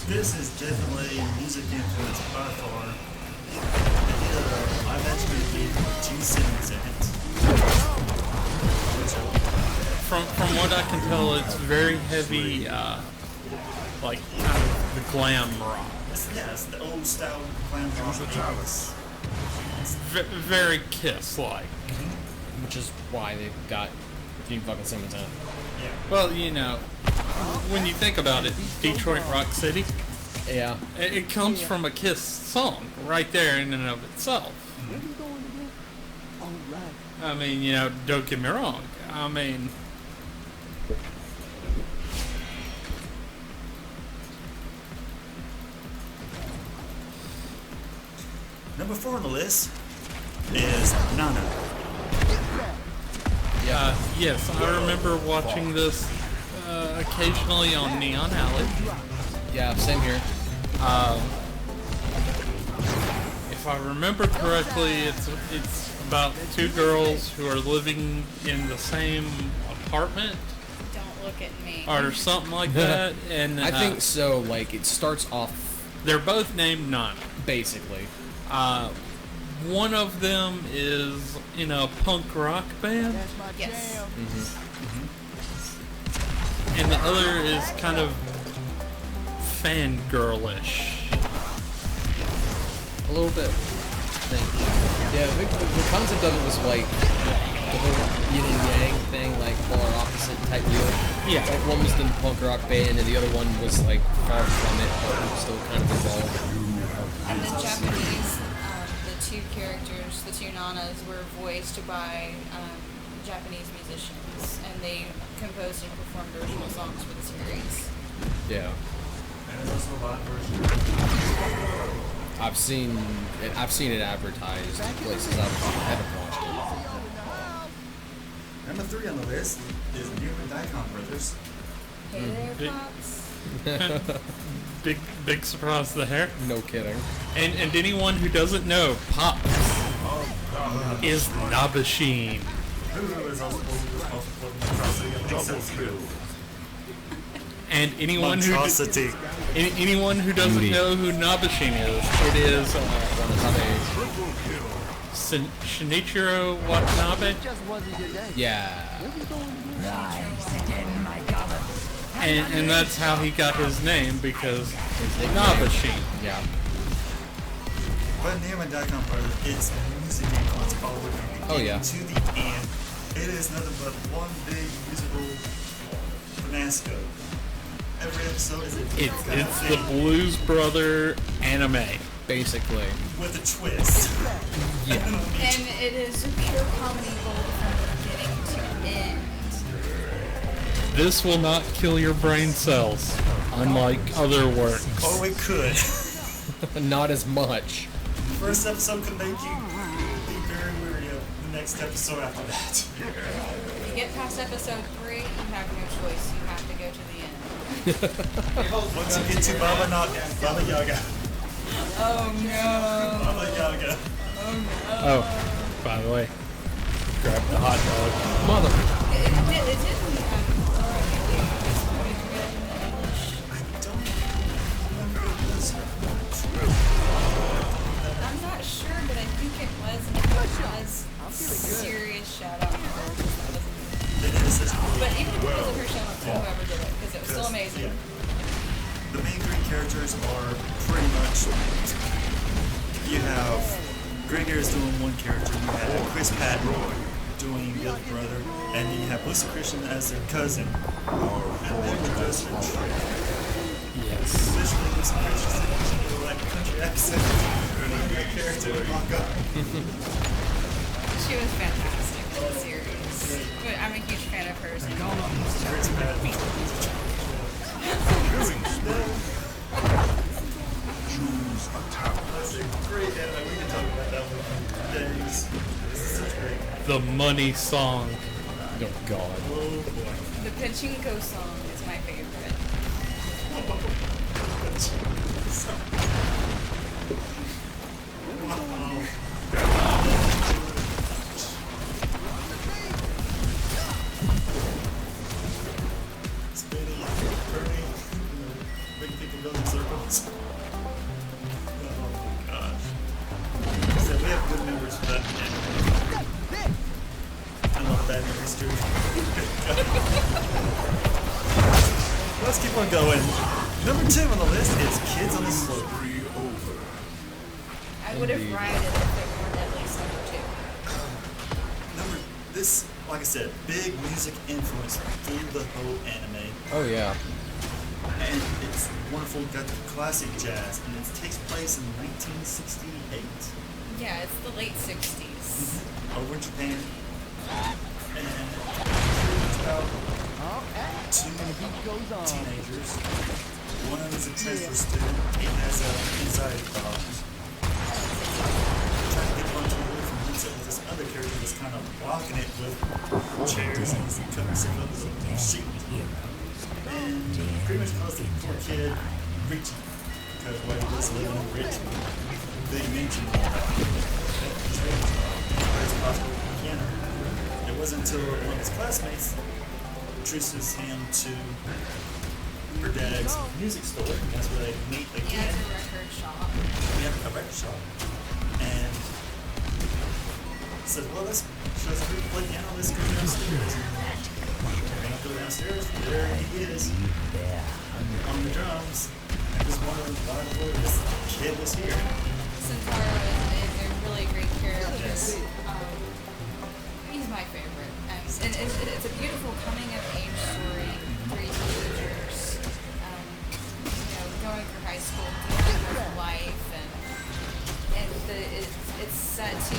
This is definitely music influence by far. They did a live action movie with Gene Simmons in it. From what I can tell, it's very heavy, like kind of the glam rock. It's the old style glam rock. Very Kiss-like. Which is why they've got Gene fucking Simmons in it. Yeah. Well, you know, when you think about it, Detroit Rock City, Yeah. it comes from a Kiss song right there in and of itself. I mean, don't get me wrong. I mean, Number 4 on the list is Nana. yes, I remember watching this occasionally on Neon Alley. Yeah, same here. If I remember correctly, it's about two girls who are living in the same apartment Don't look at me. or something like that, and I think so. Like, it starts off they're both named Nana. basically. One of them is in a punk rock band, Yes. and the other is kind of fangirlish. A little bit. I think. Yeah, the concept of it was like the whole yin and yang thing, like polar opposite type deal. Yeah. Like one was the punk rock band, and the other one was like far from it, but still kind of involved. And the Japanese, the two characters, the two Nanas, were voiced by Japanese musicians, and they composed and performed original songs for the series. Yeah. And there's also a live version. I've seen it advertised places. I haven't watched it. Number 3 on the list is Newman Daikon Brothers. Hey there, Pops. Big surprise there. No kidding. And anyone who doesn't know, Pops is Nabashin. Who is also floating atrocity of Double And anyone Monstrosity. anyone who doesn't Beauty. know who Nabashin is, it is Shinichiro Watanabe, Yeah. and that's how he got his name, because Nabashin. Yeah. But Newman Daikon Brothers, it's music influence all the way from the Oh, yeah. beginning to the end. It is nothing but one big musical finasco. Every episode is a different It's kind the of thing Blues Brother anime. Basically. with a twist. Yeah. And it is a pure comedy gold from beginning to end. This will not kill your brain cells, unlike other works. Oh, it could. Not as much. First episode could make you be very weary of the next episode after that. If you get past episode 3, you have no choice. You have to go to the end. Once you get to Baba Yaga. Oh no. Baba Yaga. Oh, by the way, grab the hot dog. Mother. It didn't. I don't remember if it was I'm not sure, but I think it was. And it was serious shout out to her. They did this. But even if it wasn't her shout out to whoever did it, because it was still amazing. Yeah. The main 3 characters are pretty much. You have Greg Ayres doing one character, you have Chris Patton doing the other brother, and then you have Lucy Christian as their cousin. And they were just a trip. Yes. Especially Lucy Christian, she like a country accent. Great character, oh god. She was fantastic in the series. But I'm a huge fan of hers. And Chris Patton. That's a great anime. We can talk about that one for days. This is such great. The Money Song. Oh God. Oh boy. the Pachinko song is my favorite. Spinning, turning, making people go in circles. Oh gosh. So we have good memories for that. I love bad memories too. Let's keep on going. Number 2 on the list is Kids on the Slope. I would have rioted if it weren't at least number 2. This like I said, big music influence through the whole anime. Oh yeah. And it's wonderful. Got the classic jazz, and it takes place in 1968 Yeah, it's the late 60s. over in Japan. And it's about two teenagers. One of them is a treasure student. He has anxiety problems. Trying to get one to away from himself with this other character that's kind of blocking it with chairs and he's cutting himself up with a sheet. And pretty much calls the poor kid Richie. Because while he was living in rich, they mentioned it's possible piano. It wasn't until one of his classmates introduces him to her dad's music store. That's where they meet He again. has a record shop. We have a record shop. And says, well, let's show us how to play piano. Let's go downstairs. We're going to go downstairs. There he is on the drums. And just wondering why the Lord this kid was here. Sentaro is a really great character. Yes. He's my favorite. And it's a beautiful coming of age story. Three teenagers, going through high school, dealing with life, and it's set to,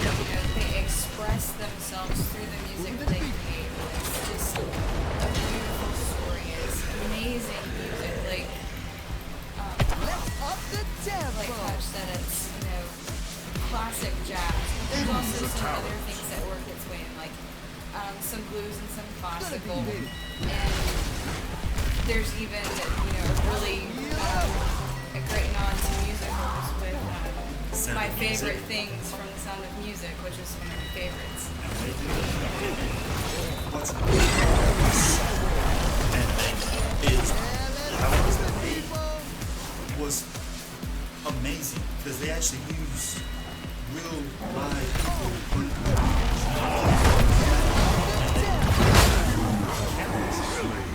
they express themselves through the music that they create. It's just a beautiful story. It's amazing music. Like Hutch said, it's, classic jazz. But there's also some other things that work its way in, like some blues and some classical. And there's even, really a great nod to musicals with my favorite things from The Sound of Music, which is one of my favorites. What's and is how it was made was amazing because they actually use real live people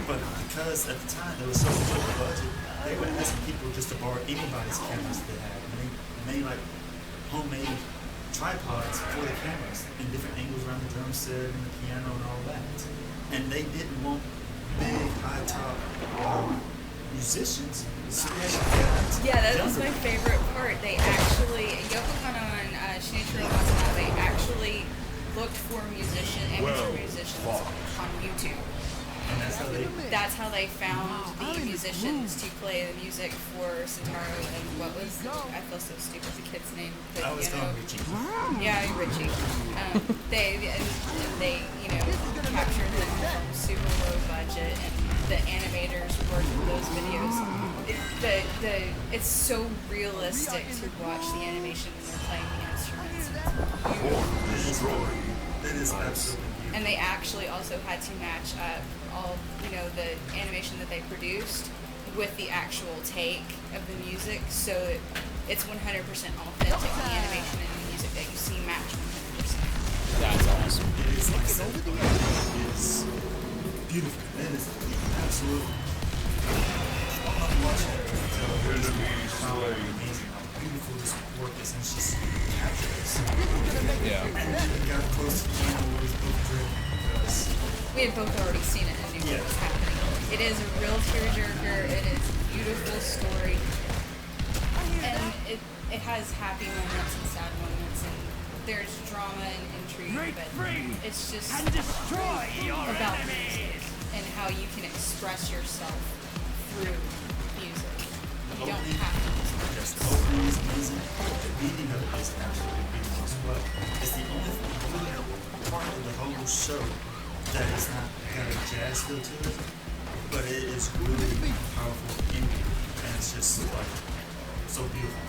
but because at the time there was so little budget, they were asking people just to borrow anybody's cameras they had, and they made like homemade tripods for the cameras in different angles around the drum set and the piano and all that. And they didn't want big, high top musicians. So they actually got Yeah, that was younger my favorite part. They actually, Yoko Kanno and Shinichiro Watanabe actually looked for amateur musicians on YouTube. And that's how they found the musicians to play the music for Sentaro and what was, I feel so stupid, the kid's name. But, I was going Richie. Yeah, Richie. They captured them from super low budget, and the animators worked with those videos. It's so realistic to watch the animation when they're playing the instruments. It's beautiful. It is absolutely. And they actually also had to match up all, the animation that they produced with the actual take of the music, so it's 100% authentic. The animation and the music that you see match 100%. That's awesome. It is like I said, it is beautiful. It is absolutely. I'm watching it. How amazing, how beautiful this work is, and it's just captures. Yeah. And then we got close to the end where it's both driven because We had both already seen it and knew what was happening. It is a real tearjerker. It is a beautiful story, and it has happy moments and sad moments, and there's drama and intrigue, but it's just about music and how you can express yourself through music. You don't have to. yes, the opening is amazing. The beating of it is absolutely beautiful as well. It's the only part of the whole show that is not got a jazz feel to it, but it is really powerful indie, and it's just like so beautiful.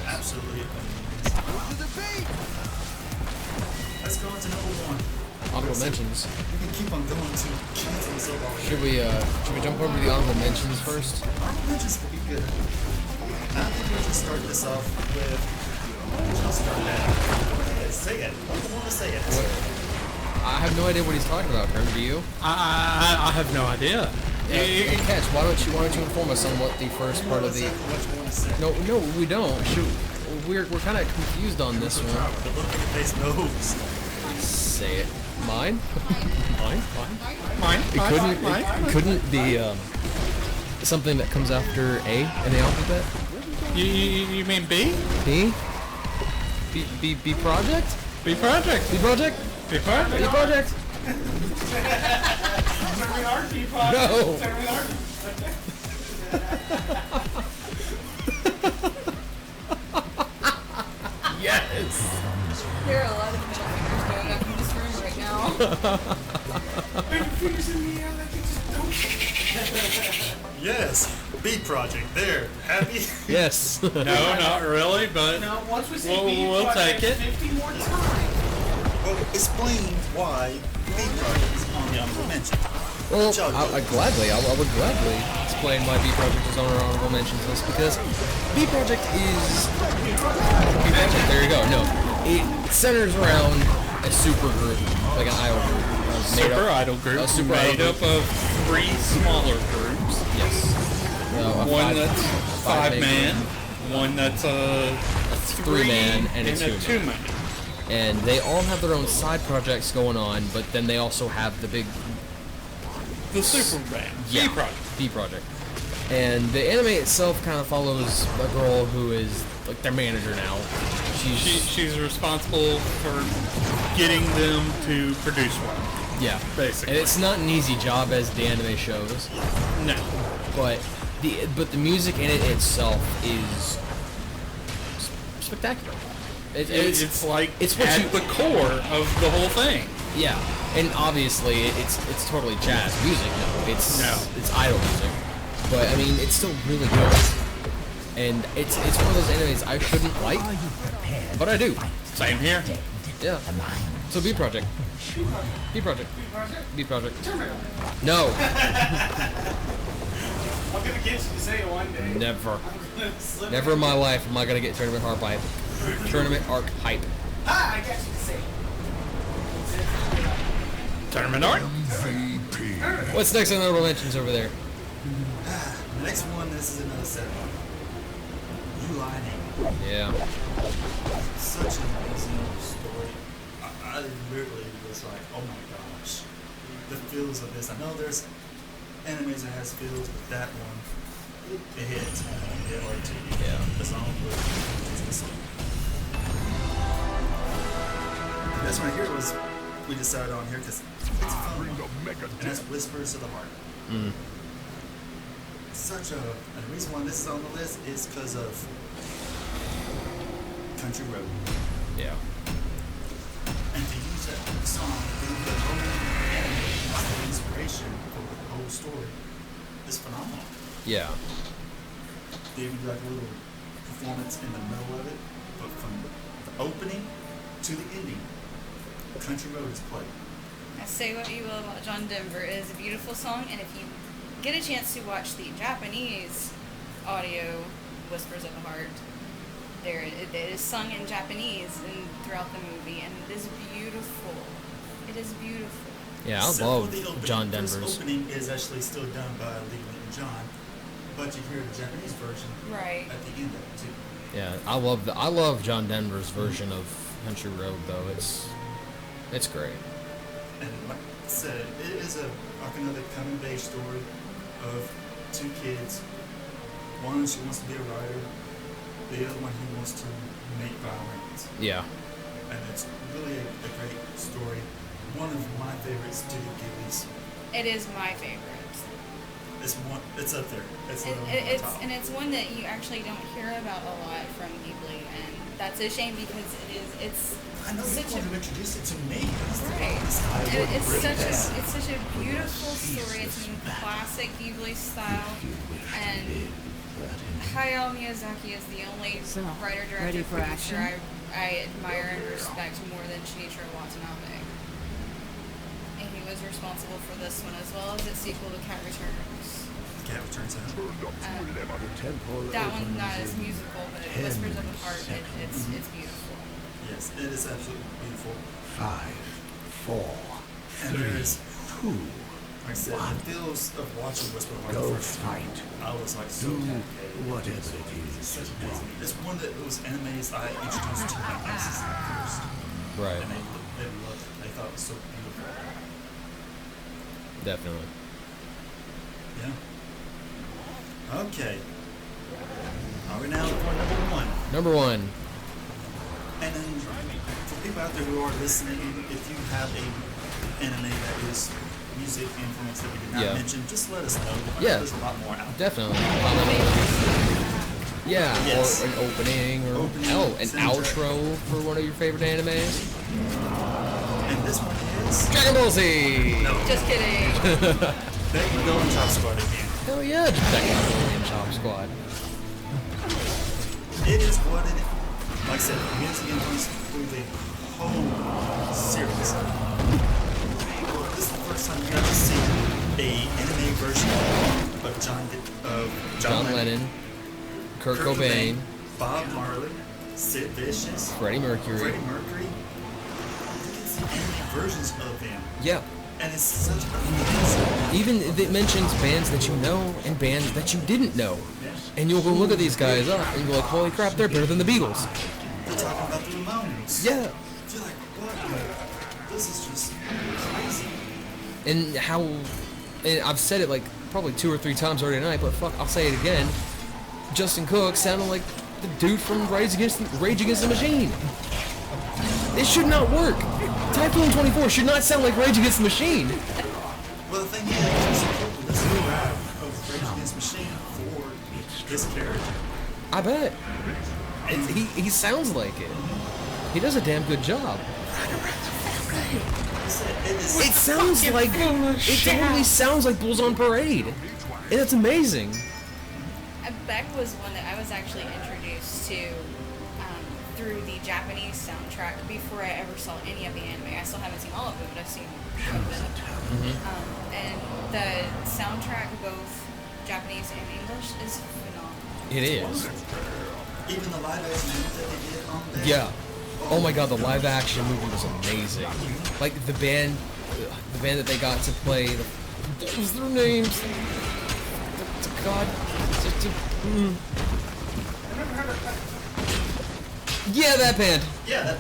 Absolutely amazing. Let's go into number one. Honorable mentions. We can keep on going to cancel this over. Should we jump over to the honorable mentions first? Honorable mentions would be good. I think we'll just start this off with. Just start that. Say it. I want to say it. I have no idea what he's talking about, Kerm. Do you? I have no idea. Hey, Catch, why don't you inform us on what the first part of the? What you want to say. No, we don't. Shoot, we're kind of confused on this one. The look on your face knows. Say it. Mine? Mine? Mine. It couldn't be something that comes after A in the alphabet? You mean B? B? B project? B project. B project? B project. B project? No. Yes. There are a lot of middle fingers going up in this room right now. Yes, B project. There, happy. Yes. No, not really, but No, once we see we'll take it. 50 more times. Well, explain why B project is on the honorable mention. Well, Joe, I would gladly explain why B Project is on our honorable mentions list, because B Project is... B Project, there you go, no. It centers around a super group, like an idol group. Super idol group A super made idol up of 3 smaller groups. Yes. One that's 5-man, one that's a 3-man, and a 2-man. And they all have their own side projects going on, but then they also have the big... The super band. B project. B Project. And the anime itself kind of follows a girl who is like their manager now. She's responsible for getting them to produce one. Yeah, basically. And it's not an easy job as the anime shows. No. But the music in it itself is spectacular. It's like it's what at you, the core of the whole thing. Yeah, and obviously it's totally jazz music. It's idol music, but I mean it's still really good. And it's one of those animes I shouldn't like, but I do. Same here. Yeah. So B Project. B Project. B Project. No. I'm gonna get you to say it one day. Never. Never in my life am I gonna get tournament arc hype. Ah, I got you to say it. Tournament art. What's next on honorable mentions over there? The next one, this is another set. You Lie Name. Yeah. Such an amazing story. I literally was like, oh my gosh. The feels of this. I know there's animes that has feels, but that one, it hits. It hit hard to you. Yeah. The song was the song. This one here was, we decided on here because it's fun. And that's Whispers of the Heart. Mm. Such a, and the reason why this is on the list is because of Country Road. Yeah. And to use that song, the whole anime as the inspiration for the whole story is phenomenal. Yeah. They even do like a little performance in the middle of it, but from the opening to the ending, Country Road is played. Now, say what you will about John Denver, it is a beautiful song, and if you get a chance to watch the Japanese audio Whispers of the Heart, it is sung in Japanese throughout the movie, and it is beautiful. It is beautiful. Yeah, I Except love for the opening. John First Denver's. opening is actually still done by Lee and John, but you hear the Japanese version Right. at the end of it too. Yeah, I love John Denver's version of Country Road though. It's great. And like I said, it is like another coming of age story of 2 kids. One, she wants to be a writer. The other one, he wants to make violins. Yeah. And it's really a great story. One of my favorite Studio Ghibli's. It is my favorite. It's up there. It's top. And it's one that you actually don't hear about a lot from Ghibli, and that's a shame because it's I know such you introduced it to me. right. And It's such a beautiful story. It's in classic Ghibli style, and Hayao Miyazaki is the only writer, director, producer I admire and respect more than Shinichiro Watanabe. And he was responsible for this one as well as its sequel to Cat Returns. Cat Returns. That one's not as musical, but Whispers of the Heart, it's beautiful. Yes, it is absolutely beautiful. 5, 4, And there's, 2, like I said, the feels of watching Whisper of the go Heart the first time. fight. I was like so Do captivated. whatever it It's is such you amazing. want. It's one of those animes I introduced to my nieces first. Right. And they loved it. They thought it was so beautiful. Definitely. Yeah. Okay. Are we now for number one? Number one. And then for people out there who are listening, if you have a anime that is music influence that we did not mention, just let us know. Yeah. There's a lot more out there. Definitely. Yeah, Yes. or an opening, or an soundtrack. outro for one of your favorite animes. And this one is Dragon Ball Z! Just kidding. There you go, Chop Squad again. Hell yeah, just Dragon Ball and Chop Squad. It is what it is. Like I said, music influence through the whole series. This is the first time you got to see a anime version of John Lennon, Kurt Cobain, Bob Marley, Sid Vicious, Freddie Mercury. You can see anime versions of them. Yeah. And it's such a Even it mentions bands that you know and bands that you didn't know. And you'll go look at these guys up and you're like, holy crap, they're better than the Beatles. They're talking about the Ramones. Yeah. You're like, what? This is just crazy. And and I've said it like probably 2 or 3 times already tonight, but fuck, I'll say it again. Justin Cook sounded like the dude from Rage Against the Machine. It should not work. Typhoon 24 should not sound like Rage Against the Machine. Well, the thing is, this is a rap of Rage Against the Machine for this character. I bet. He sounds like it. He does a damn good job. It sounds like it totally sounds like Bulls on Parade, and it's amazing. Beck was one that I was actually introduced to through the Japanese soundtrack before I ever saw any of the anime. I still haven't seen all of them, but I've seen some of them. And the soundtrack, both Japanese and English, is phenomenal. It is. Even the live action movie that they did on there. Yeah. Oh my god, the live action movie was amazing. Like the band that they got to play. What was their names? God. Yeah, that band. Yeah, that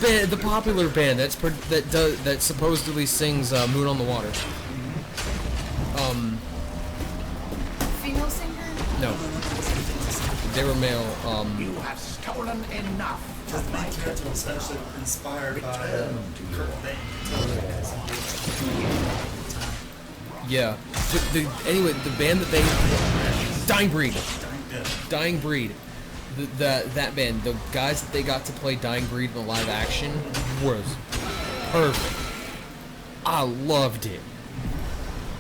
band. The popular band that supposedly sings "Moon on the Water." Female singer? No, they were male. You have stolen enough. Because the main character was actually inspired by Kurt Cobain. Yeah. Anyway, the band that they Dying Breed. That band, the guys that they got to play Dying Breed in the live action was perfect. I loved it.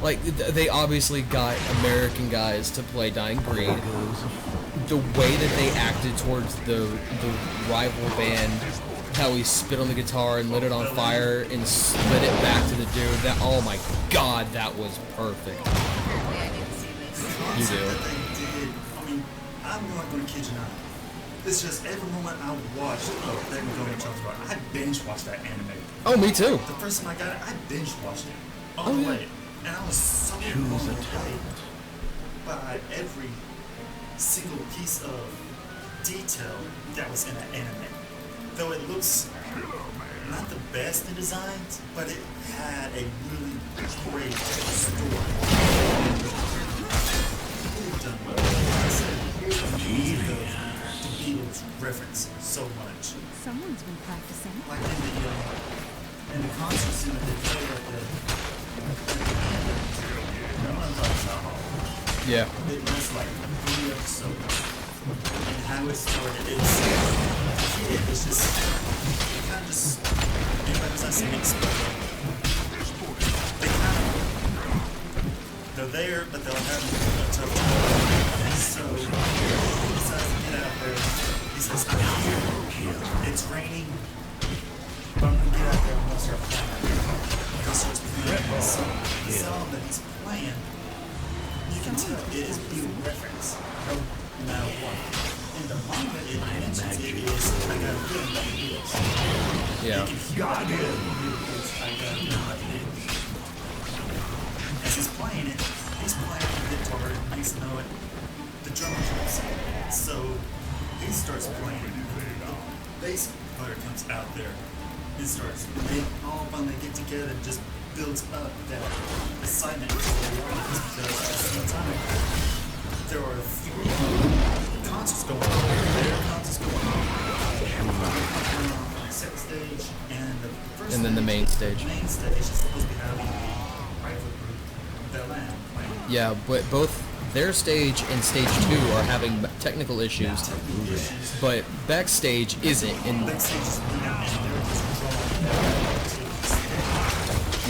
Like, they obviously got American guys to play Dying Breed. The way that they acted towards the rival band, how he spit on the guitar and lit it on fire and slid it back to the dude, oh my god, that was perfect. Apparently I didn't see this. You do. I mean, I'm not going to kid you not. It's just every moment I watched There We Go in Chop Squad, I binge watched that anime. Oh, me too. The first time I got it, I binge watched it Oh, all the yeah. way. And I was so blown away by every single piece of detail that was in that anime. Though it looks not the best in designs, but it had a really great story. Really done well. Like I said, the Beatles reference so much. Someone's been practicing. Like in the concert scene that they play at the Yeah. it was like 3 episodes. And how it started, it was just, it kind of just, anybody who's not seen it, they kind of, they're there, but they're having a tough time. And so, he decides to get out there. He says, I'm here. It's raining. But I'm going to get out there and I'm going to start playing. He starts playing. So, the song that he's playing, you can tell it is Beatle reference, no matter what. In the manga, it mentions it is, I got a feeling like Beatles. Yeah. You can hear it, I got a feeling like Beatles. As he's playing it, he's playing the guitar, and next to know it, the drummer comes in. So he starts playing, the bass player comes out there, it starts. And they all finally get together and just builds up that excitement for the audience because at the same time, there are 3 concerts going on. There are concerts going on. Second stage and the first And then the main stage. The main stage is supposed to be having a rival group, Bel-Am, playing. Yeah, but both their stage and stage 2 are having technical issues, but backstage isn't. And Backstage is and they're just drawing to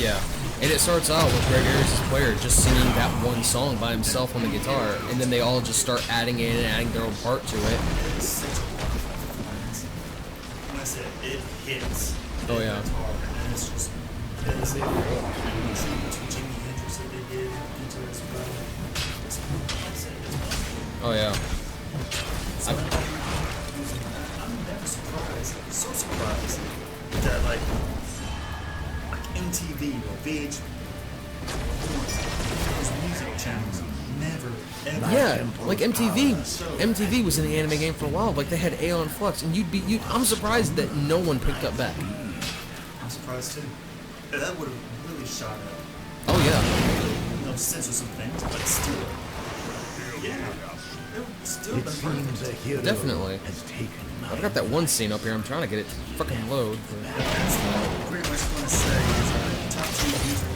yeah, and it starts out with Greg Harris' player just singing that one song by himself on the guitar, and then they all just start adding in and adding their own part to it. It's such a wonderful performance. When I said it hits. Oh, yeah. It's hard, and it's just it's a tribute to Jimi Hendrix that they did into as well. It's, like I said, it's Oh yeah. so, I'm never surprised, so surprised that like MTV or VHI, those music channels never ever. Yeah, like MTV was in the anime game for a while. Like they had Aeon Flux, and I'm surprised that no one picked up back. I'm surprised too. That would have really shot up. Oh yeah. You know, censor some things, but still, yeah, it would still been perfect. Definitely. has taken I've got that one scene up here. I'm trying to get it to fucking load. But That's pretty much what I say is top 2 music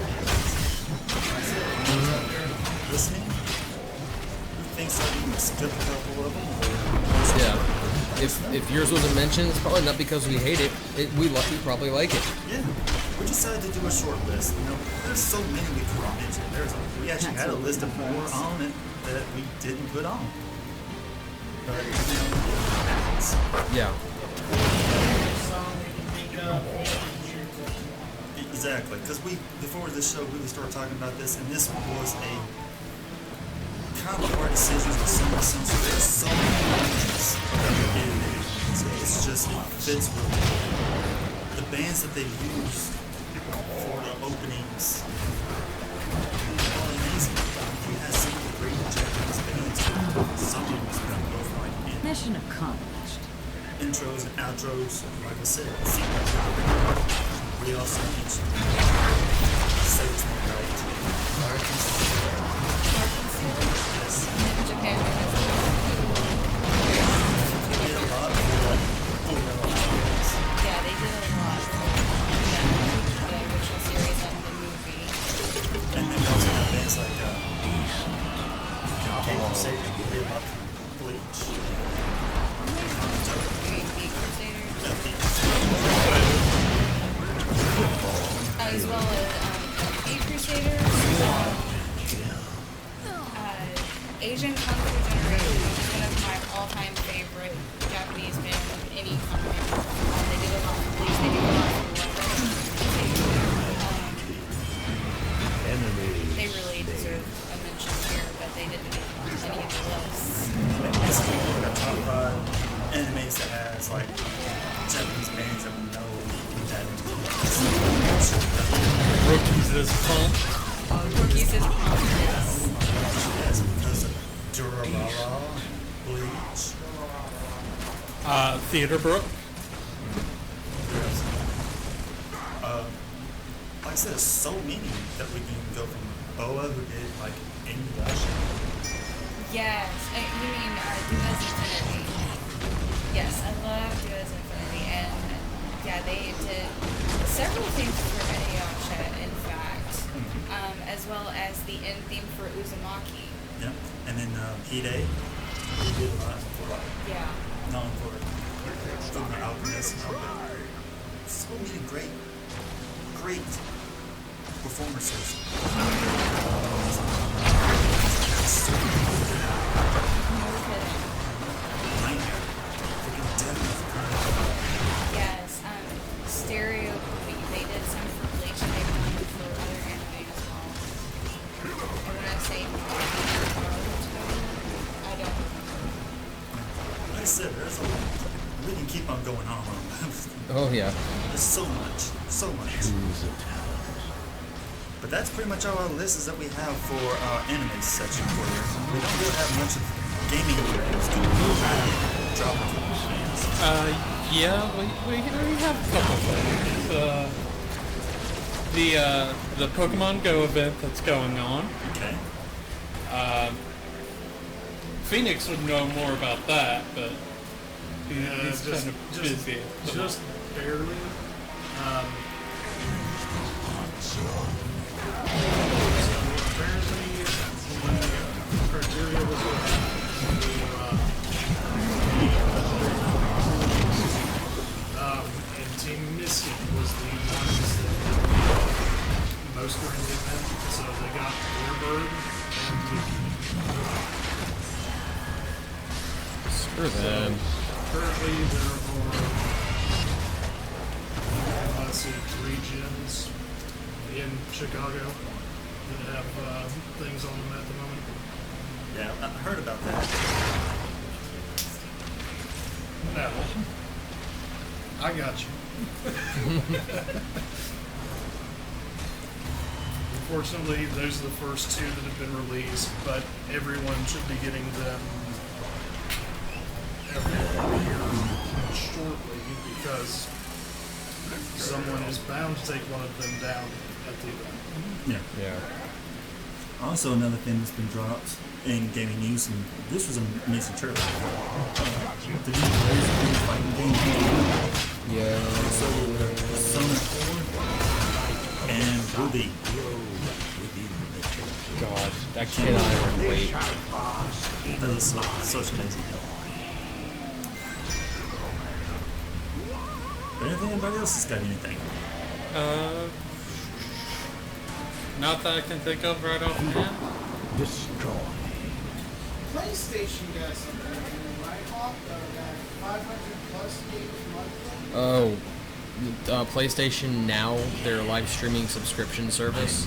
listening. Who thinks I can skip a couple of them? Or yeah, if yours wasn't mentioned, it's probably not because we hate it. We probably like it. yeah, we decided to do a short list. You know, there's so many we could mention. We actually had a list of more on it that we didn't put on. But you know, it happens. Yeah. Song we can think of. Exactly, because before this show really started talking about this, and this was a kind of hard decisions with some of the songs. There's so many bands in it. It's just, it fits with the bands that they used for the openings. All amazing. You had some of the great Japanese bands, some of them spent both like in Mission accomplished. intros and outros, like I said, we also mentioned Sailor's Moon Right. Yes. Japan. They did a lot of like Full Metal Alchemist. Yeah, they did a lot. The original series and the movie. And then we also have bands like K-Crusader, they love Bleach. The Crusaders. Yeah, Bleach. As well as Eight Crusaders. Asian Kung Fu Generation, which is one of my all-time favorite Japanese bands of any kind. They did a lot for Bleach, they did a lot for they really deserve a mention here, but they didn't make any of the lists. This is like a top 5 animes that has like Japanese bands that we know that Rookies is pump. Rookies is prominent. yes, because of Durarara, Bleach. Theater Brook. Like I said, there's so many that we can go from Boa, who did like Inuyasha. Yes, you mean Dua's Infinity. Yes, I love Dua's Infinity, and yeah, they did several things for Inuyasha, in fact, as well as the end theme for Uzumaki. Yeah, and then Hide, he did a lot for Yeah. known for Fullmetal Alchemist. So many great performances. Nightmare. Freaking Death. Yes, Stereo Movie. They did some for Bleach, and they've done for other anime as well. And when I say I don't remember. Like I said, there's a lot. We can keep on going on. Oh yeah. There's so much. But that's pretty much all our lists that we have for our anime section for you. We don't really have much of gaming reviews. Do we? Drop Yeah, we have a couple things. the Pokemon Go event that's going on. Okay. Phoenix would know more about that, but he's just, kind of busy. Just barely. So apparently, the criteria was and Team Mystic was the ones that most were in the event, so they got Airbird and Lucky. Screw them. Currently, there are, let's see, 3 gyms in Chicago that have things on them at the moment. Yeah, I heard about that. No. I got you. Unfortunately, those are the first 2 that have been released, but everyone should be getting them every year shortly because someone is bound to take one of them down at the event. Yeah. Yeah. Also, another thing that's been dropped in gaming news, and this was an amazing trailer. The new fighting game. Yeah. So, Sonic 4 and Ruby. God, that cannot wait. That is such amazing. But anything, anybody else has got anything? Not that I can think of right off the hand. Destroy. PlayStation got something, right, Hawk? That 500 plus games monthly? Oh, PlayStation Now, their live streaming subscription service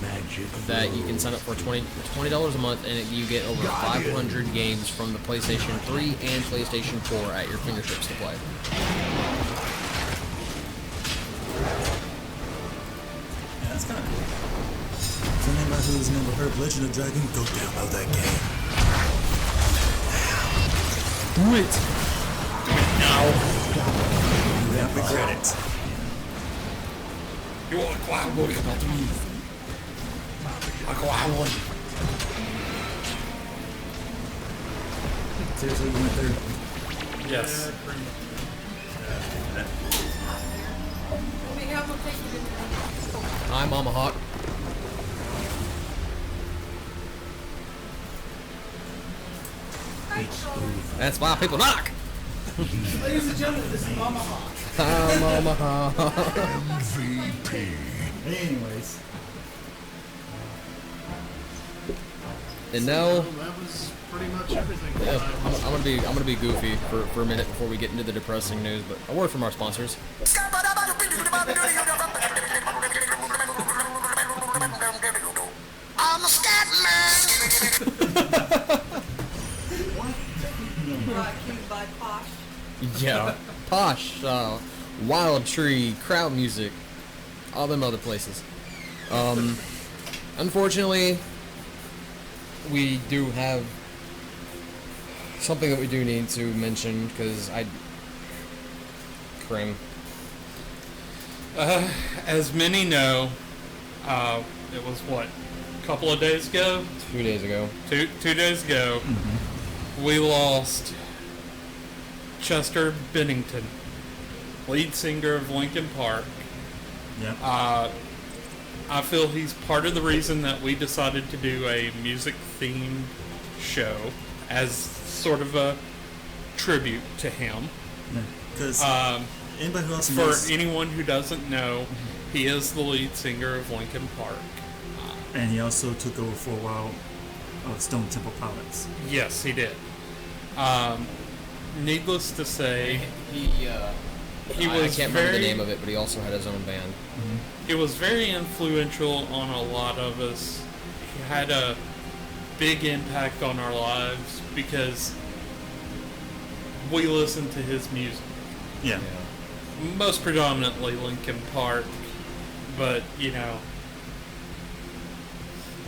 that you can sign up for $20 a month, and you get over 500 games from the PlayStation 3 and PlayStation 4 at your fingertips to play. Yeah, that's kind of cool. So anybody who's never heard Legend of Dragon, go download that game. Do it! Now. You won't regret it. You want Wild Boy about to move? I go Wild. Seriously, you went there? Yes. Hi, Mama Hawk. That's why people knock! Ladies and gentlemen, this is Mama Hawk. Hi, Mama Hawk. MVP. Anyways. And now, So that was pretty much everything. yeah, that I was- I'm gonna be goofy for a minute before we get into the depressing news, but a word from our sponsors. I'm a scat man. Brought to you by Posh. Yeah, Posh, Wild Tree, Crowd Music, all them other places. Unfortunately, we do have something that we do need to mention because Krim. As many know, it was what, a couple of days ago? 2 days ago. Two days ago, we lost Chester Bennington, lead singer of Linkin Park. Yeah. I feel he's part of the reason that we decided to do a music-themed show as sort of a tribute to him. Because anybody who else For knows, anyone who doesn't know, he is the lead singer of Linkin Park. and he also took over for a while of Stone Temple Pilots. Yes, he did. Needless to say, He I was can't remember the very- name of it, but he also had his own band. he was very influential on a lot of us. He had a big impact on our lives because we listened to his music. Yeah. Most predominantly Linkin Park, but, you know,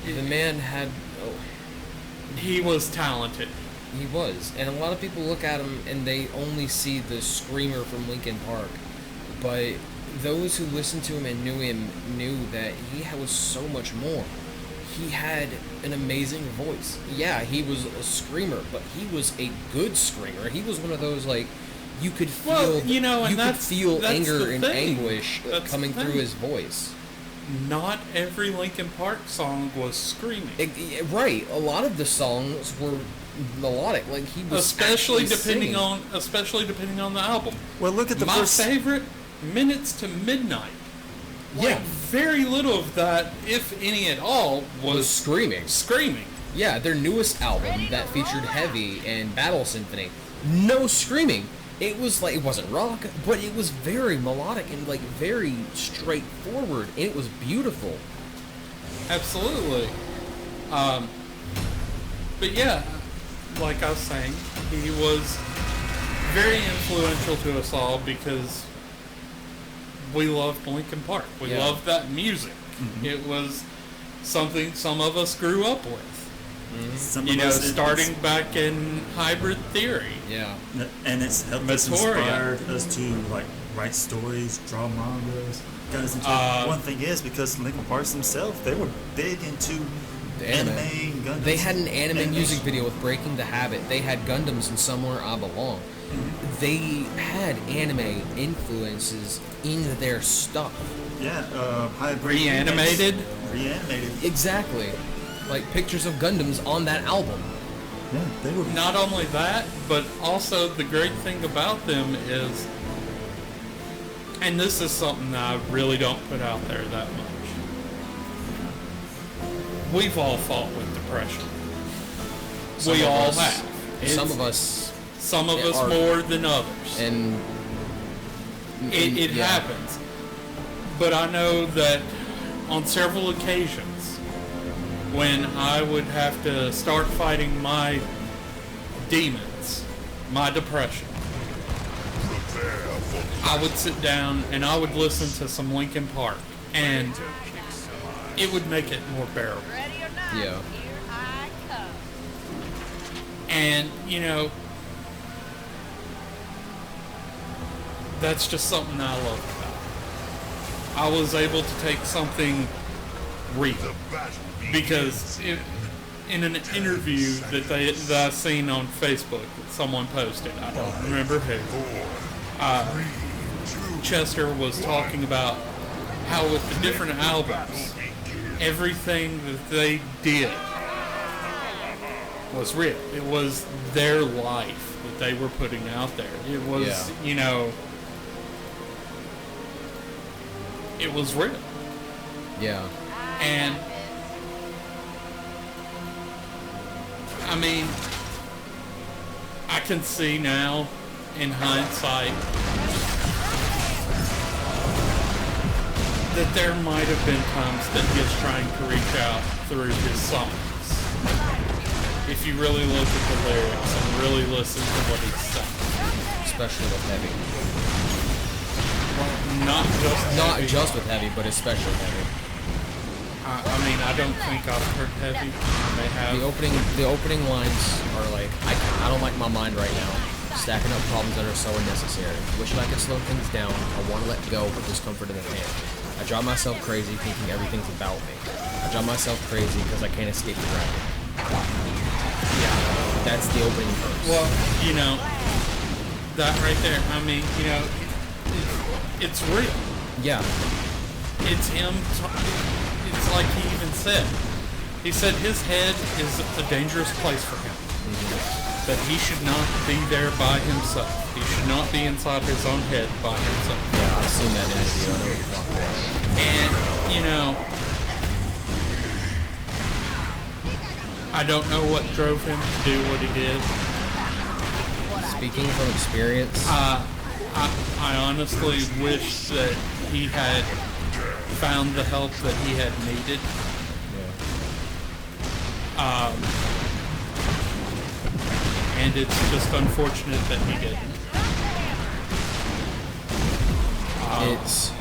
The man had... he was talented. He was, and a lot of people look at him and they only see the screamer from Linkin Park, but those who listened to him and knew him knew that he was so much more. He had an amazing voice. Yeah, he was a screamer, but he was a good screamer. He was one of those, like, you could feel, that's anger and anguish coming through his voice. Not every Linkin Park song was screaming. Right, a lot of the songs were melodic. Like, he was especially depending on the album. Well, look at my favorite, Minutes to Midnight. Yeah, very little of that, if any at all, was screaming. Yeah, their newest album that featured Heavy and Battle Symphony, no screaming. It was like, it wasn't rock, but it was very melodic and like very straightforward, and it was beautiful. Absolutely. But yeah, like I was saying, he was very influential to us all because we loved Linkin Park. We loved that music. Mm-hmm. It was something some of us grew up with. Mm-hmm. Starting back in Hybrid Theory. Yeah. And it's helped us, inspired us to like write stories, draw mangas. One thing is, because Linkin Park themselves, they were big into anime, Gundams. They had an anime music video with Breaking the Habit. They had Gundams and Somewhere I Belong. Mm-hmm. They had anime influences in their stuff. Yeah, Reanimated. Exactly. Like pictures of Gundams on that album. Yeah, they were. Not only that, but also the great thing about them is, and this is something that I really don't put out there that much, we've all fought with depression. We all have. Some of us more than others. And it happens. But I know that on several occasions, when I would have to start fighting my demons, my depression, I would sit down and I would listen to some Linkin Park, and it would make it more bearable. Yeah. And, that's just something I love about it. I was able to take something real. Because in an interview that I seen on Facebook that someone posted, I don't remember who, Chester was talking about how with the different albums, everything that they did was real. It was their life that they were putting out there. It was, it was real. Yeah. And I mean, I can see now, in hindsight, that there might have been times that he was trying to reach out through his songs. If you really look at the lyrics and really listen to what he's saying. Especially with Heavy. Well, not just with Heavy, but especially Heavy. I mean, I don't think I've heard Heavy. They have. The opening lines are like, I don't like my mind right now. Stacking up problems that are so unnecessary. Wish I could slow things down. I want to let go, but discomfort in the hand. I drive myself crazy thinking everything's about me. I drive myself crazy because I can't escape the ground. Yeah, that's the opening verse. Well, that right there, I mean, it's real. Yeah. It's him. It's like he even said. He said his head is a dangerous place for him. Mm-hmm. That he should not be there by himself. He should not be inside his own head by himself. Yeah, I've seen that interview. I know what you're talking about. And, I don't know what drove him to do what he did. Speaking from experience, I honestly wish that he had found the help that he had needed. Yeah. And it's just unfortunate that he didn't. It's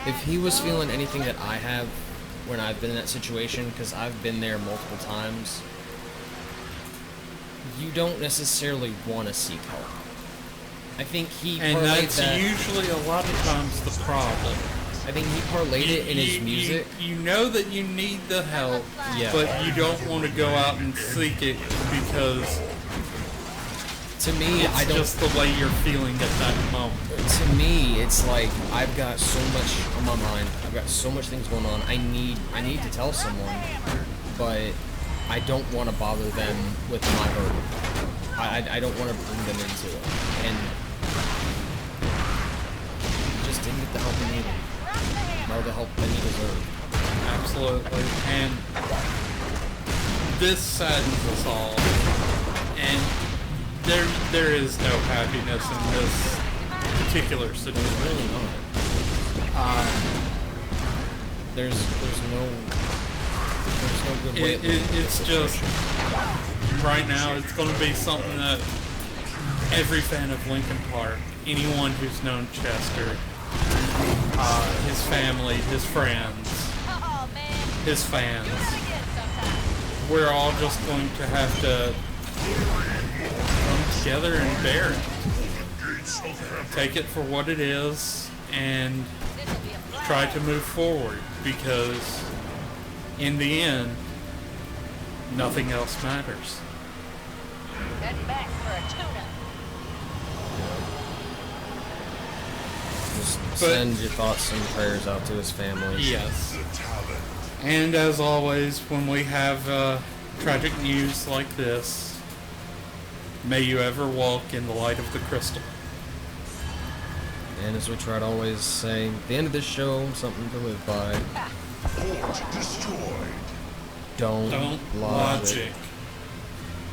if he was feeling anything that I have when I've been in that situation, because I've been there multiple times, you don't necessarily want to seek help. I think he And parlayed that's that. usually a lot of times the problem. I think he parlayed it in his music. You know that you need the help, Yeah. but you don't want to go out and seek it because To me, it's I don't. just the way you're feeling at that moment. To me, it's like I've got so much on my mind. I've got so much things going on. I need to tell someone, but I don't want to bother them with my burden. I don't want to bring them into it, and just didn't get the help he needed, or the help that he deserved. Absolutely. And this saddens us all. And there is no happiness in this particular situation. Really not. There's no good way. It's just right now. It's going to be something that every fan of Linkin Park, anyone who's known Chester, his family, his friends, his fans, we're all just going to have to come together and bear it. Take it for what it is and try to move forward, because in the end, nothing else matters. Heading back for a tuna. Just send your thoughts and prayers out to his family. Yes. And as always, when we have tragic news like this, may you ever walk in the light of the crystal. And as we try to always say, at the end of this show, something to live by. Port destroyed. Don't Don't logic. logic.